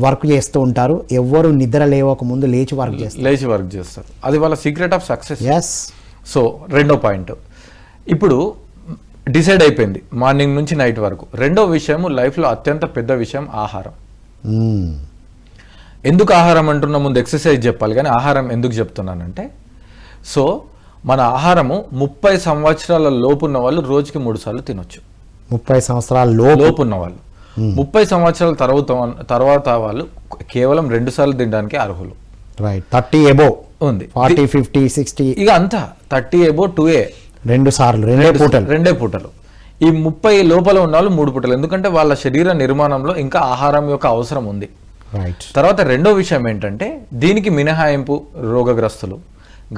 వర్క్ చేస్తూ ఉంటారు, ఎవ్వరు నిద్ర లేవక ముందు లేచి వర్క్ చేస్తారు. అది వాళ్ళ సీక్రెట్ ఆఫ్ సక్సెస్. సో 2వ పాయింట్ ఇప్పుడు డిసైడ్ అయిపోయింది, మార్నింగ్ నుంచి నైట్ వరకు. 2వ విషయం, లైఫ్లో అత్యంత పెద్ద విషయం ఆహారం. ఎందుకు ఆహారం అంటున్నా, ముందు ఎక్సర్సైజ్ చెప్పాలి కానీ ఆహారం ఎందుకు చెప్తున్నానంటే, సో మన ఆహారము 30 సంవత్సరాల లోపు ఉన్న వాళ్ళు రోజుకి 3 సార్లు తినొచ్చు. 30 సంవత్సరాల లోపు ఉన్న వాళ్ళు. 30 సంవత్సరాల తర్వాత వాళ్ళు కేవలం 2 సార్లు తినడానికి అర్హులు. 30 అబోవ్ ఉంది, 40, 50, 60 ఇక అంతా 30 అబోవ్ 2A 2 సార్లు, 2 పూటలు. ఈ 30 లోపల ఉన్న వాళ్ళు 3 పూటలు, ఎందుకంటే వాళ్ళ శరీర నిర్మాణంలో ఇంకా ఆహారం యొక్క అవసరం ఉంది. తర్వాత 2వ విషయం ఏంటంటే, దీనికి మినహాయింపు రోగగ్రస్తులు,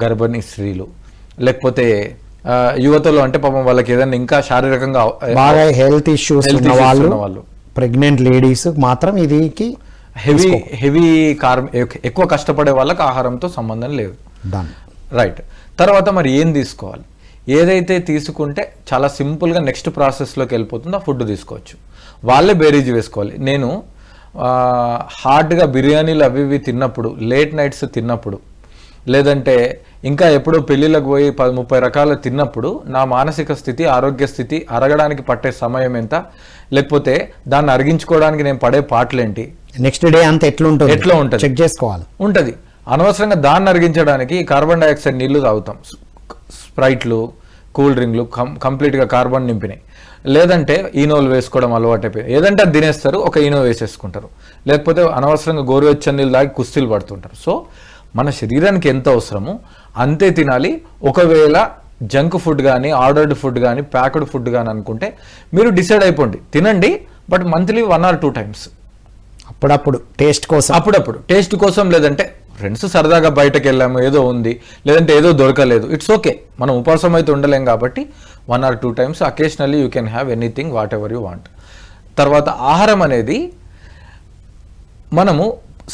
గర్భిణీ స్త్రీలు, లేకపోతే యువతలు, అంటే పాపం వాళ్ళకి ఏదైనా ఇంకా శారీరకంగా బాగా హెల్త్ ఇష్యూస్ ఉన్న వాళ్ళు, ప్రెగ్నెంట్ లేడీస్ మాత్రం ఇది హెవీ ఎక్కువ కష్టపడే వాళ్ళకి ఆహారంతో సంబంధం లేదు. రైట్. తర్వాత మరి ఏం తీసుకోవాలి? ఏదైతే తీసుకుంటే చాలా సింపుల్గా నెక్స్ట్ ప్రాసెస్లోకి వెళ్ళిపోతుందో ఆ ఫుడ్ తీసుకోవచ్చు. వాళ్ళే బేరీజ్ వేసుకోవాలి. నేను హార్డ్గా బిర్యానీలు అవి ఇవి తిన్నప్పుడు, లేట్ నైట్స్ తిన్నప్పుడు, లేదంటే ఇంకా ఎప్పుడో పెళ్ళిళ్ళకు పోయి 30 రకాలు తిన్నప్పుడు నా మానసిక స్థితి, ఆరోగ్య స్థితి, అరగడానికి పట్టే సమయం ఎంత, లేకపోతే దాన్ని అరిగించుకోవడానికి నేను పడే పాటలేంటి, నెక్స్ట్ డే అంతా ఎట్లా ఉంటుంది చెక్ చేసుకోవాలి. ఉంటుంది. అనవసరంగా దాన్ని అరిగించడానికి కార్బన్ డైఆక్సైడ్ నీళ్లు తాగుతాం, స్ప్రైట్లు, కూల్ డ్రింక్లు కంప్లీట్గా కార్బన్ నింపినాయి. లేదంటే ఈనోలు వేసుకోవడం అలవాటు అయిపోయింది. ఏదంటే అది తినేస్తారు, ఒక ఈనో వేసేసుకుంటారు. లేకపోతే అనవసరంగా గోరువెచ్చని నీళ్ళు తాగి కుస్తీలు పడుతుంటారు. సో మన శరీరానికి ఎంత అవసరమో అంతే తినాలి. ఒకవేళ జంక్ ఫుడ్ కానీ, ఆర్డర్డ్ ఫుడ్ కానీ, ప్యాక్డ్ ఫుడ్ కానీ అనుకుంటే మీరు డిసైడ్ అయిపోండి, తినండి, బట్ మంత్లీ 1 or 2 times. అప్పుడప్పుడు టేస్ట్ కోసం, లేదంటే ఫ్రెండ్స్ సరదాగా బయటకు వెళ్ళాము, ఏదో ఉంది, లేదంటే ఏదో దొరకలేదు, ఇట్స్ ఓకే. మనం ఉపవాసం అయితే ఉండలేం కాబట్టి 1 or 2 times occasionally you can have anything what ever you want. తర్వాత ఆహారం అనేది మనము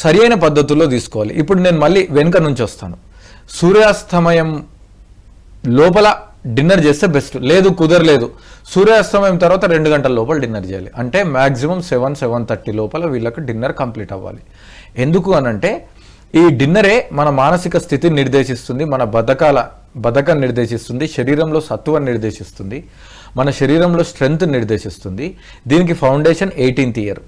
సరి అయిన పద్ధతుల్లో తీసుకోవాలి. ఇప్పుడు నేను మళ్ళీ వెనుక నుంచి వస్తాను. సూర్యాస్తమయం లోపల డిన్నర్ చేస్తే బెస్ట్. లేదు, కుదరలేదు, సూర్యాస్తమయం తర్వాత 2 గంటల లోపల డిన్నర్ చేయాలి. అంటే మ్యాక్సిమం 7-7:30 లోపల వీళ్ళకి డిన్నర్ కంప్లీట్ అవ్వాలి. ఎందుకు అనంటే ఈ డిన్నరే మన మానసిక స్థితిని నిర్దేశిస్తుంది, మన బద్ధకాన్ని నిర్దేశిస్తుంది, శరీరంలో సత్తువని నిర్దేశిస్తుంది. మన శరీరంలో స్ట్రెంగ్త్ నిర్దేశిస్తుంది. దీనికి ఫౌండేషన్ 18th ఇయర్,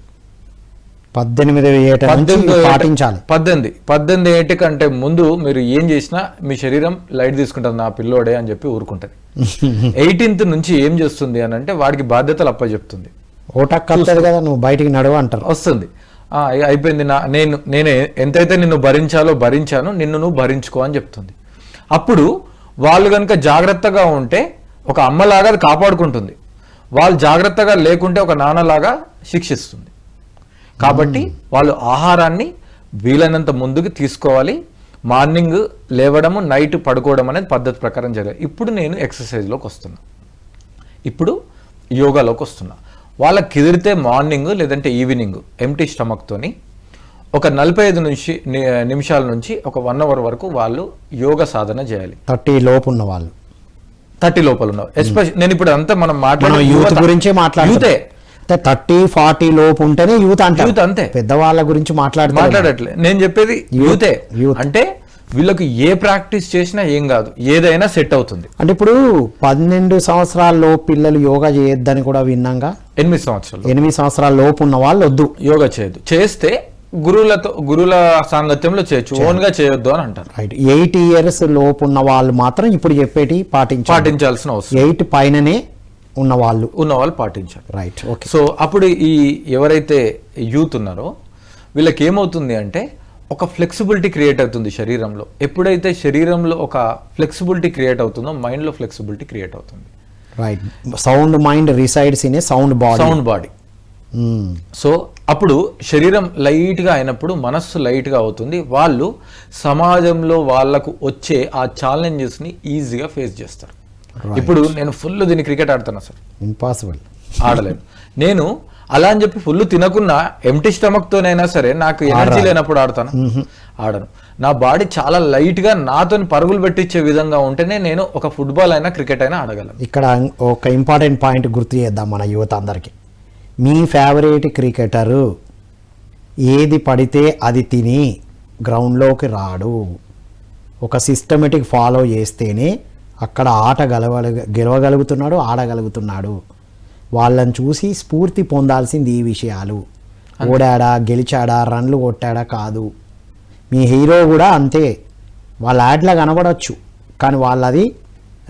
18 ఏట నుంచి పాటించాలి. 18 ఏటి కంటే ముందు మీరు ఏం చేసినా మీ శరీరం లైట్ తీసుకుంటుంది, నా పిల్లోడే అని చెప్పి ఊరుకుంటుంది. 18th నుంచి ఏం చేస్తుంది అని అంటే వాడికి బాధ్యతలు అప్పచెప్తుంది. ఓటక్కర్లేదు కదా, నువ్వు బయటికి నడువు అంటారు. వస్తుంది, అయిపోయింది, నేను ఎంతైతే నిన్ను భరించాలో భరించాను, నిన్ను నువ్వు భరించుకో అని చెప్తుంది. అప్పుడు వాళ్ళు కనుక జాగ్రత్తగా ఉంటే ఒక అమ్మలాగా అది కాపాడుకుంటుంది, వాళ్ళు జాగ్రత్తగా లేకుంటే ఒక నాన్నలాగా శిక్షిస్తుంది. కాబట్టి వాళ్ళు ఆహారాన్ని వీలైనంత ముందుకు తీసుకోవాలి. మార్నింగ్ లేవడము, నైట్ పడుకోవడం అనేది పద్ధతి ప్రకారం జరగాలి. ఇప్పుడు నేను ఎక్సర్సైజ్లోకి వస్తున్నా, ఇప్పుడు యోగాలోకి వస్తున్నా. వాళ్ళకి కుదిరితే మార్నింగ్ లేదంటే ఈవినింగ్ ఎంటీ స్టమక్తోని ఒక 45 నిమిషాల నుంచి ఒక 1 అవర్ వరకు వాళ్ళు యోగ సాధన చేయాలి. 30 లోపు ఉన్న వాళ్ళు, 30 లోపల ఉన్నారు. ఎస్పెషల్ నేను ఇప్పుడు అంతా మనం యూత్ గురించి మాట్లాడితే 30-40 లోపు ఉంటేనే యూత్ అంటే యూత్, అంతే. పెద్దవాళ్ళ గురించి మాట్లాడట్లే, నేను చెప్పేది యూతే. అంటే వీళ్ళకి ఏ ప్రాక్టీస్ చేసినా ఏం కాదు, ఏదైనా సెట్ అవుతుంది. అంటే ఇప్పుడు 12 సంవత్సరాల పిల్లలు యోగా చేయొద్దని కూడా విన్నాగా. 8 సంవత్సరాలు 8 సంవత్సరాల లోపు ఉన్న వాళ్ళు వద్దు, యోగా చేయొద్దు. చేస్తే గురువుల సాంగత్యంలో చేయొచ్చు, ఓన్ గా చేయొద్దు అని అంటారు. రైట్. 8 ఇయర్స్ లోపు ఉన్న వాళ్ళు మాత్రం ఇప్పుడు చెప్పేటి పాటించాల్సిన అవసరం. 8 పైననే ఉన్న వాళ్ళు పాటించాలి. Right, okay. సో అప్పుడు ఈ ఎవరైతే యూత్ ఉన్నారో వీళ్ళకి ఏమవుతుంది అంటే ఒక ఫ్లెక్సిబిలిటీ క్రియేట్ అవుతుంది శరీరంలో. ఎప్పుడైతే శరీరంలో ఒక ఫ్లెక్సిబిలిటీ క్రియేట్ అవుతుందో మైండ్లో ఫ్లెక్సిబిలిటీ క్రియేట్ అవుతుంది. Right. Sound mind resides in a sound body. So అప్పుడు శరీరం లైట్గా అయినప్పుడు మనస్సు లైట్గా అవుతుంది. వాళ్ళు సమాజంలో వాళ్ళకు వచ్చే ఆ ఛాలెంజెస్ని ఈజీగా ఫేస్ చేస్తారు. ఇప్పుడు నేను ఫుల్ దీన్ని క్రికెట్ ఆడుతున్నా సార్, ఇంపాసిబుల్, ఆడలేను. నేను అలా అని చెప్పి ఫుల్ తినకున్నా ఎంటీ స్టమక్తోనైనా సరే నాకు ఎనర్జీ లేనప్పుడు ఆడను. నా బాడీ చాలా లైట్గా నాతో పరుగులు పెట్టించే విధంగా ఉంటేనే నేను ఒక ఫుట్బాల్ అయినా క్రికెట్ అయినా ఆడగలను. ఇక్కడ ఒక ఇంపార్టెంట్ పాయింట్ గుర్తు చేద్దాం మన యువత అందరికీ. మీ ఫేవరెట్ క్రికెటరు ఏది పడితే అది తిని గ్రౌండ్లోకి రాడు. ఒక సిస్టమేటిక్ ఫాలో చేస్తేనే అక్కడ ఆట గెలవగలుగుతున్నాడు, ఆడగలుగుతున్నాడు. వాళ్ళని చూసి స్ఫూర్తి పొందాల్సింది ఈ విషయాలు. ఓడాడా, గెలిచాడా, రన్లు కొట్టాడా కాదు. మీ హీరో కూడా అంతే, వాళ్ళ యాడ్లా కనబడవచ్చు కానీ వాళ్ళది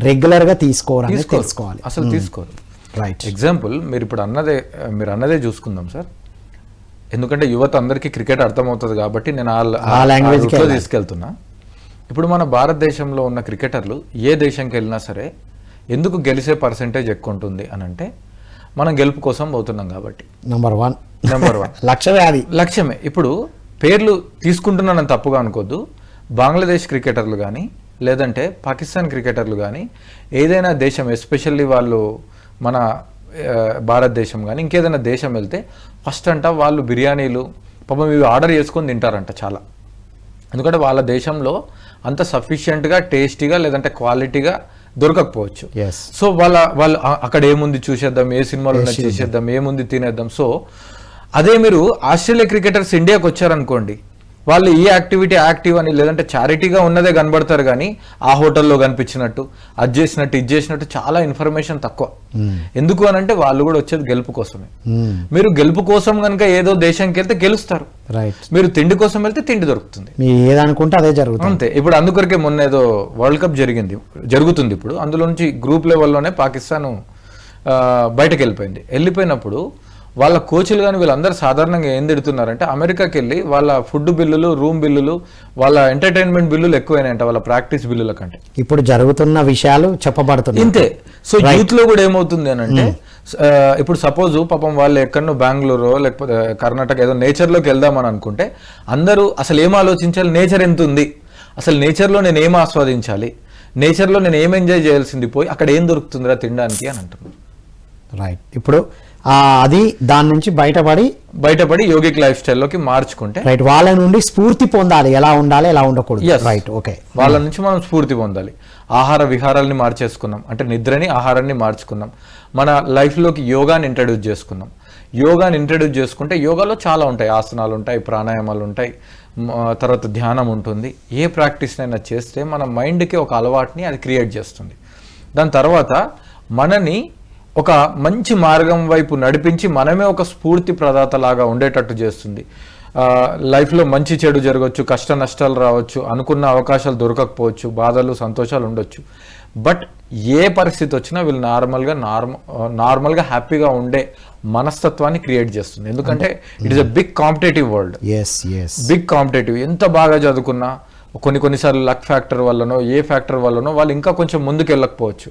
రెగ్యులర్గా తీసుకోవాలని తెలుసుకోవాలి. అసలు తీసుకోరు. రైట్. ఎగ్జాంపుల్ మీరు అన్నదే చూసుకుందాం సార్. ఎందుకంటే యువత అందరికీ క్రికెట్ అర్థమవుతుంది కాబట్టి నేను ఆ లాంగ్వేజ్లో తీసుకెళ్తున్నా. ఇప్పుడు మన భారతదేశంలో ఉన్న క్రికెటర్లు ఏ దేశంకి వెళ్ళినా సరే ఎందుకు గెలిచే పర్సెంటేజ్ ఎక్కువ ఉంటుంది అని అంటే మనం గెలుపు కోసం పోతున్నాం కాబట్టి. నెంబర్ వన్ లక్ష్యమే. ఇప్పుడు పేర్లు తీసుకుంటున్నానని తప్పుగా అనుకోద్దు. బంగ్లాదేశ్ క్రికెటర్లు కానీ లేదంటే పాకిస్తాన్ క్రికెటర్లు కానీ ఏదైనా దేశం, ఎస్పెషల్లీ వాళ్ళు మన భారతదేశం కానీ ఇంకేదైనా దేశం వెళ్తే ఫస్ట్ అంట వాళ్ళు బిర్యానీలు పాపం ఇవి ఆర్డర్ చేసుకొని తింటారంట చాలా. ఎందుకంటే వాళ్ళ దేశంలో అంత సఫిషియెంట్గా, టేస్టీగా లేదంటే క్వాలిటీగా దొరకకపోవచ్చు. సో వాళ్ళు అక్కడ ఏముంది చూసేద్దాం, ఏ సినిమాలో చూసేద్దాం, ఏముంది తినేద్దాం. సో అదే మీరు ఆస్ట్రేలియా క్రికెటర్స్ ఇండియాకి వచ్చారనుకోండి, వాళ్ళు ఈ యాక్టివిటీ యాక్టివ్ అని లేదంటే చారిటీగా ఉన్నదే కనబడతారు కానీ ఆ హోటల్లో కనిపించినట్టు, అది చేసినట్టు, ఇది చేసినట్టు చాలా ఇన్ఫర్మేషన్ తక్కువ. ఎందుకు అని అంటే వాళ్ళు కూడా వచ్చేది గెలుపు కోసమే. మీరు గెలుపు కోసం కనుక ఏదో దేశానికి వెళ్తే గెలుస్తారు, మీరు తిండి కోసం వెళ్తే తిండి దొరుకుతుంది, ఏదనుకుంటే అదే జరుగుతుంది అంతే. ఇప్పుడు అందుకొరకే మొన్న ఏదో వరల్డ్ కప్ జరుగుతుంది ఇప్పుడు. అందులో నుంచి గ్రూప్ లెవెల్లోనే పాకిస్తాన్ బయటకు వెళ్ళిపోయినప్పుడు వాళ్ళ కోచ్లు కానీ వీళ్ళందరూ సాధారణంగా ఏం తిడుతున్నారంటే అమెరికాకి వెళ్ళి వాళ్ళ ఫుడ్ బిల్లులు, రూమ్ బిల్లులు, వాళ్ళ ఎంటర్టైన్మెంట్ బిల్లులు ఎక్కువైనాయంట వాళ్ళ ప్రాక్టీస్ బిల్లుల కంటే. ఇప్పుడు జరుగుతున్న విషయాలు చెప్పబడుతున్నాయి ఇంతే. సో యూత్ లో కూడా ఏమవుతుంది అని అంటే ఇప్పుడు సపోజ్ పాపం వాళ్ళు ఎక్కడో బెంగళూరు లేకపోతే కర్ణాటక ఏదో నేచర్లోకి వెళ్దామని అనుకుంటే అందరూ అసలు ఏం ఆలోచించాలి, నేచర్ ఎంత ఉంది, అసలు నేచర్లో నేను ఏం ఆస్వాదించాలి, నేచర్లో నేను ఏం ఎంజాయ్ చేయాల్సింది పోయి అక్కడ ఏం దొరుకుతుందిరా తినడానికి అని అంటున్నారు. రైట్. ఇప్పుడు అది దాని నుంచి బయటపడి యోగిక్ లైఫ్ స్టైల్లోకి మార్చుకుంటే రైట్. వాళ్ళ నుండి స్ఫూర్తి పొందాలి, ఎలా ఉండాలి, ఎలా ఉండకూడదు. Right, okay. వాళ్ళ నుంచి మనం స్ఫూర్తి పొందాలి. ఆహార విహారాలని మార్చేసుకున్నాం, అంటే నిద్రని, ఆహారాన్ని మార్చుకున్నాం. మన లైఫ్లోకి యోగాని ఇంట్రడ్యూస్ చేసుకుంటే యోగాలో చాలా ఉంటాయి, ఆసనాలు ఉంటాయి, ప్రాణాయామాలు ఉంటాయి, తర్వాత ధ్యానం ఉంటుంది. ఏ ప్రాక్టీస్నైనా చేస్తే మన మైండ్కి ఒక అలవాటుని అది క్రియేట్ చేస్తుంది. దాని తర్వాత మనని ఒక మంచి మార్గం వైపు నడిపించి మనమే ఒక స్ఫూర్తి ప్రదాతలాగా ఉండేటట్టు చేస్తుంది. లైఫ్లో మంచి చెడు జరగవచ్చు, కష్ట నష్టాలు రావచ్చు, అనుకున్న అవకాశాలు దొరకకపోవచ్చు, బాధలు సంతోషాలు ఉండొచ్చు. బట్ ఏ పరిస్థితి వచ్చినా వీళ్ళు నార్మల్గా హ్యాపీగా ఉండే మనస్తత్వాన్ని క్రియేట్ చేస్తుంది. ఎందుకంటే it is a big competitive world. Big competitive. ఎంత బాగా చదువుకున్నా కొన్నిసార్లు లక్ ఫ్యాక్టర్ వల్లనో ఏ ఫ్యాక్టర్ వల్లనో వాళ్ళు ఇంకా కొంచెం ముందుకు వెళ్ళకపోవచ్చు.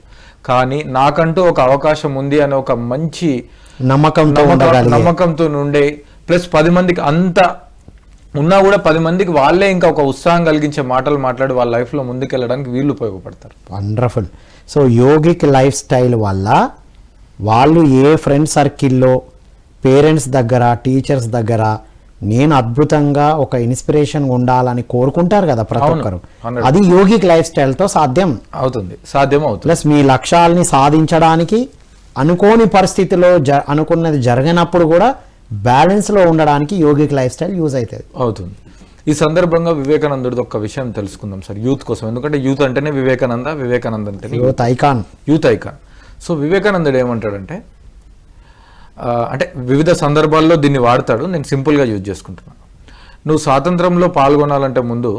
కానీ నాకంటూ ఒక అవకాశం ఉంది అనే ఒక మంచి నమ్మకంతో ఉండే, ప్లస్ 10 మందికి అంత ఉన్నా కూడా 10 మందికి వాళ్ళే ఇంకా ఒక ఉత్సాహం కలిగించే మాటలు మాట్లాడి వాళ్ళ లైఫ్లో ముందుకెళ్ళడానికి వీళ్ళు ఉపయోగపడతారు. Wonderful. So yogic life style వల్ల వాళ్ళు ఏ ఫ్రెండ్ సర్కిల్లో, పేరెంట్స్ దగ్గర, టీచర్స్ దగ్గర నేను అద్భుతంగా ఒక ఇన్స్పిరేషన్ ఉండాలని కోరుకుంటారు కదా ప్రతి ఒక్కరు. అది యోగిక్ లైఫ్ స్టైల్తో సాధ్యం అవుతుంది. ప్లస్ మీ లక్ష్యాలని సాధించడానికి అనుకోని పరిస్థితిలో అనుకున్నది జరగనప్పుడు కూడా బ్యాలెన్స్లో ఉండడానికి యోగిక్ లైఫ్ స్టైల్ యూజ్ అవుతుంది. ఈ సందర్భంగా వివేకానందుడిది ఒక విషయం తెలుసుకుందాం సార్, యూత్ కోసం. ఎందుకంటే యూత్ అంటేనే వివేకానంద అంటే యూత్ ఐకాన్. సో వివేకానందుడు ఏమంటాడంటే, అంటే వివిధ సందర్భాల్లో దీన్ని వాడతాడు, నేను సింపుల్గా యూజ్ చేసుకుంటున్నాను. నువ్వు స్వాతంత్రంలో పాల్గొనాలంటే ముందు,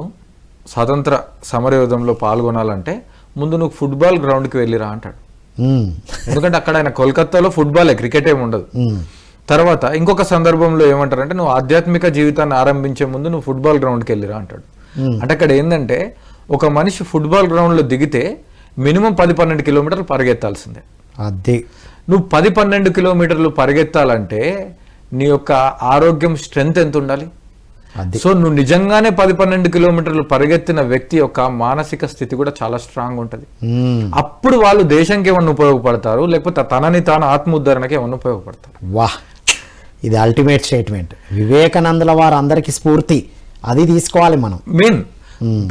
స్వాతంత్ర సమరయోధంలో పాల్గొనాలంటే ముందు నువ్వు ఫుట్బాల్ గ్రౌండ్కి వెళ్ళిరా అంటాడు. ఎందుకంటే అక్కడ ఆయన కోల్కతాలో ఫుట్బాలే, క్రికెట్ ఏమి ఉండదు. తర్వాత ఇంకొక సందర్భంలో ఏమంటారంటే, నువ్వు ఆధ్యాత్మిక జీవితాన్ని ఆరంభించే ముందు నువ్వు ఫుట్బాల్ గ్రౌండ్కి వెళ్ళిరా అంటాడు. అంటే అక్కడ ఏంటంటే ఒక మనిషి ఫుట్బాల్ గ్రౌండ్లో దిగితే మినిమం 10-12 కిలోమీటర్లు పరిగెత్తాల్సిందే. అదే నువ్వు 10-12 కిలోమీటర్లు పరిగెత్తాలంటే నీ యొక్క ఆరోగ్యం స్ట్రెంగ్త్ ఎంత ఉండాలి? సో నువ్వు నిజంగానే 10-12 కిలోమీటర్లు పరిగెత్తిన వ్యక్తి యొక్క మానసిక స్థితి కూడా చాలా స్ట్రాంగ్ ఉంటుంది. అప్పుడు వాళ్ళు దేశానికి ఏమన్నా ఉపయోగపడతారు, లేకపోతే తనని తాను ఆత్మోద్ధరణకి ఏమన్నా ఉపయోగపడతారు. వాహ్, ఇది అల్టిమేట్ స్టేట్మెంట్. వివేకానందుల వారు అందరికి స్ఫూర్తి. అది తీసుకోవాలి మనం. మెయిన్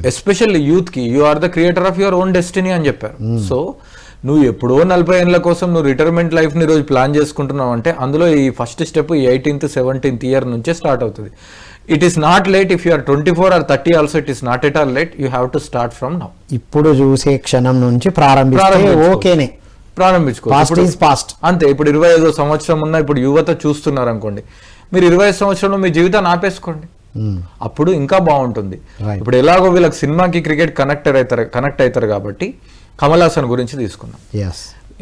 ఎస్పెషల్లీ యూత్ కి, you are the creator of your own destiny అని చెప్పారు. సో నువ్వు ఎప్పుడో 40 ఏళ్ళ కోసం నువ్వు రిటైర్మెంట్ లైఫ్ని రోజు ప్లాన్ చేసుకుంటున్నావు అంటే అందులో ఈ first step 18th 17th year నుంచే స్టార్ట్ అవుతుంది. It is not late. If you are 24 or 30 also it is not at all late. You have to start from now. ఇప్పుడు చూసే క్షణం నుంచి ప్రారంభించుకోవచ్చు. అంతే. ఇప్పుడు 25వ సంవత్సరం ఉన్నా ఇప్పుడు యువత చూస్తున్నారు అనుకోండి, మీరు 25 సంవత్సరంలో మీ జీవితాన్ని ఆపేసుకోండి, అప్పుడు ఇంకా బాగుంటుంది. ఇప్పుడు ఎలాగో వీళ్ళకి సినిమాకి క్రికెట్ కనెక్ట్ అవుతారు కాబట్టి కమల్ హాసన్ గురించి తీసుకున్నాం.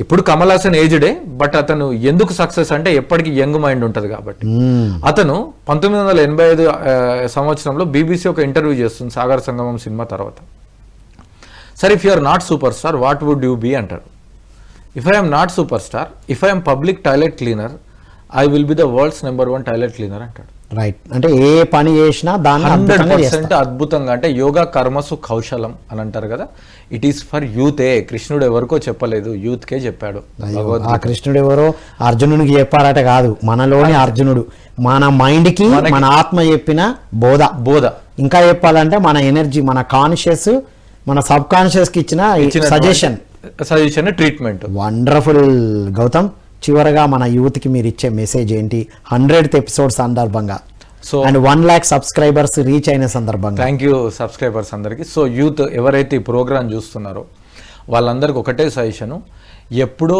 ఇప్పుడు కమల్ హాసన్ ఏజ్డే, బట్ అతను ఎందుకు సక్సెస్ అంటే ఎప్పటికీ యంగ్ మైండ్ ఉంటుంది కాబట్టి. అతను 1985 సంవత్సరంలో BBC ఒక ఇంటర్వ్యూ చేస్తుంది సాగర్ సంగమం సినిమా తర్వాత. Sir, if you are not super star what would you be అంటారు. If I'm not super star, if I'm public toilet cleaner, I will be the world's #1 toilet cleaner అంటాడు. Right. అంటే ఏ పని చేసినా దాన్ని 100% అద్భుతంగా, అంటే యోగా కర్మసు కౌశలం అని అంటారు కదా, ఇట్ ఈస్ ఫర్ యూతే. కృష్ణుడు ఎవరికో చెప్పలేదు, యూత్ కే చెప్పాడు. ఆ కృష్ణుడు ఎవరో అర్జునుడికి చెప్పారట కాదు, మనలోని అర్జునుడు, మన మైండ్ కి మన ఆత్మ చెప్పిన బోధ. ఇంకా చెప్పాలంటే మన ఎనర్జీ, మన కాన్షియస్, మన సబ్ కాన్షియస్ కి ఇచ్చిన సజెషన్, ట్రీట్మెంట్. వండర్ఫుల్ గౌతమ్. చివరగా మన యూత్ కి మీరు ఇచ్చే మెసేజ్ ఏంటి 100th ఎపిసోడ్ సందర్భంగా? So and 1 lakh subscribers reach అయిన సందర్భంగా. థ్యాంక్ యూ సబ్స్క్రైబర్స్ అందరికీ. సో యూత్ ఎవరైతే ఈ ప్రోగ్రామ్ చూస్తున్నారో వాళ్ళందరికీ ఒకటే సజెషను, ఎప్పుడో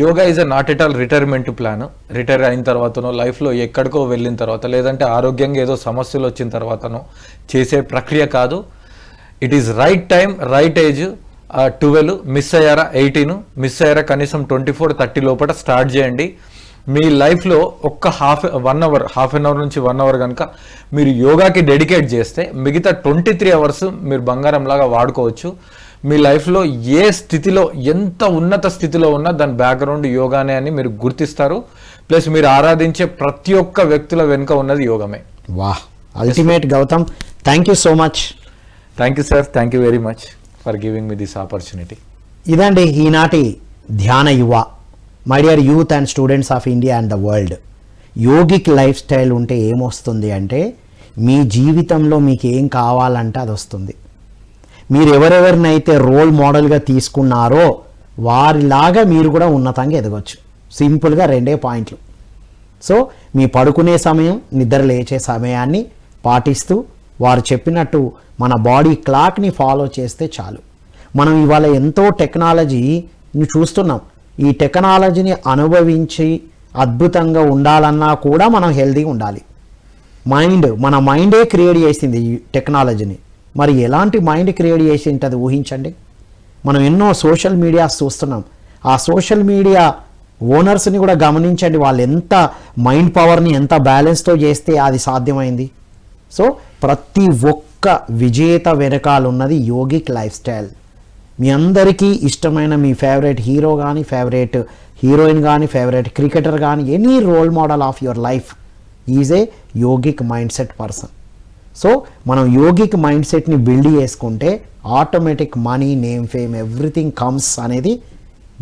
yoga is not at all retirement plan. Retire అయిన తర్వాతనో, లైఫ్లో ఎక్కడికో వెళ్ళిన తర్వాత, లేదంటే ఆరోగ్యంగా ఏదో సమస్యలు వచ్చిన తర్వాతనో చేసే ప్రక్రియ కాదు. It is right time, right age. 12 miss అయ్యారా, 18 మిస్ అయ్యారా, కనీసం 24-30 లోపల స్టార్ట్ చేయండి. మీ లైఫ్లో ఒక్క హాఫ్ అన్ అవర్ నుంచి 1 hour కనుక మీరు యోగాకి డెడికేట్ చేస్తే మిగతా 23 hours మీరు బంగారంలాగా వాడుకోవచ్చు. మీ లైఫ్లో ఏ స్థితిలో, ఎంత ఉన్నత స్థితిలో ఉన్నా దాని బ్యాక్గ్రౌండ్ యోగానే అని మీరు గుర్తిస్తారు. ప్లస్ మీరు ఆరాధించే ప్రతి ఒక్క వ్యక్తుల వెనుక ఉన్నది యోగమే. వాహ్, ultimate Gautam. Thank you so much. Thank you sir, thank you very much for giving me this opportunity. ఇదండి ఈనాటి Dhyana Yuva. My dear youth and students of India and the world, yogic life style ఉంటే ఏమొస్తుంది అంటే మీ జీవితంలో మీకు ఏం కావాలంటే అది వస్తుంది. మీరు ఎవరెవరినైతే రోల్ మోడల్గా తీసుకున్నారో వారిలాగా మీరు కూడా ఉన్నతంగా ఎదగవచ్చు. సింపుల్గా 2 పాయింట్లు. సో మీ పడుకునే సమయం, నిద్ర లేచే సమయాన్ని పాటిస్తూ వారు చెప్పినట్టు మన బాడీ క్లాక్ని ఫాలో చేస్తే చాలు. మనం ఇవాళ ఎంతో టెక్నాలజీ చూస్తున్నాం. ఈ టెక్నాలజీని అనుభవించి అద్భుతంగా ఉండాలన్నా కూడా మనం హెల్తీగా ఉండాలి. మన మైండే క్రియేట్ చేసింది ఈ టెక్నాలజీని. మరి ఎలాంటి మైండ్ క్రియేట్ చేసి ఉంటుంది ఊహించండి. మనం ఎన్నో సోషల్ మీడియాస్ చూస్తున్నాం. ఆ సోషల్ మీడియా ఓనర్స్ని కూడా గమనించండి, వాళ్ళు ఎంత మైండ్ పవర్ని ఎంత బ్యాలెన్స్తో చేస్తే అది సాధ్యమైంది. సో ప్రతి ఒక్క విజేత వెనకాల ఉన్నది యోగిక్ లైఫ్ స్టైల్. మీ అందరికీ ఇష్టమైన మీ ఫేవరెట్ హీరో కానీ, ఫేవరెట్ హీరోయిన్ కానీ, ఫేవరెట్ క్రికెటర్ కానీ, any role model of your life is a yogic mind set person. So మనం యోగిక్ మైండ్ సెట్ని బిల్డ్ చేసుకుంటే automatic money, name, fame, everything comes అనేది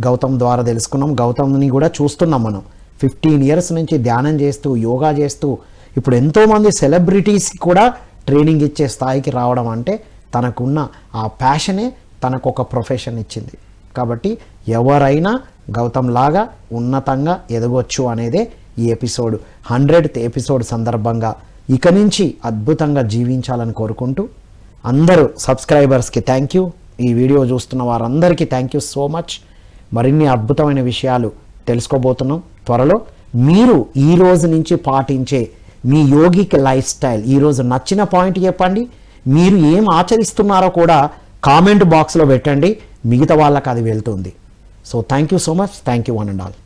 గౌతమ్ ద్వారా తెలుసుకున్నాం. గౌతమ్ని కూడా చూస్తున్నాం మనం. 15 years నుంచి ధ్యానం చేస్తూ, యోగా చేస్తూ, ఇప్పుడు ఎంతోమంది సెలబ్రిటీస్ కూడా ట్రైనింగ్ ఇచ్చే స్థాయికి రావడం అంటే తనకున్న ఆ ప్యాషనే తనకు ఒక ప్రొఫెషన్ ఇచ్చింది. కాబట్టి ఎవరైనా గౌతమ్ లాగా ఉన్నతంగా ఎదగొచ్చు అనేదే ఈ ఎపిసోడ్ 100th ఎపిసోడ్ సందర్భంగా ఇక నుంచి అద్భుతంగా జీవించాలని కోరుకుంటూ, అందరూ సబ్స్క్రైబర్స్కి థ్యాంక్ యూ, ఈ వీడియో చూస్తున్న వారందరికీ థ్యాంక్ యూ సో మచ్. మరిన్ని అద్భుతమైన విషయాలు తెలుసుకోబోతున్నాం త్వరలో. మీరు ఈ రోజు నుంచి పాటించే మీ యోగిక్ లైఫ్ స్టైల్ ఈరోజు నచ్చిన పాయింట్ చెప్పండి. మీరు ఏం ఆచరిస్తున్నారో కూడా కామెంట్ బాక్స్లో పెట్టండి, మిగతా వాళ్ళకి అది వెళ్తుంది. So thank you so much. Thank you one and all.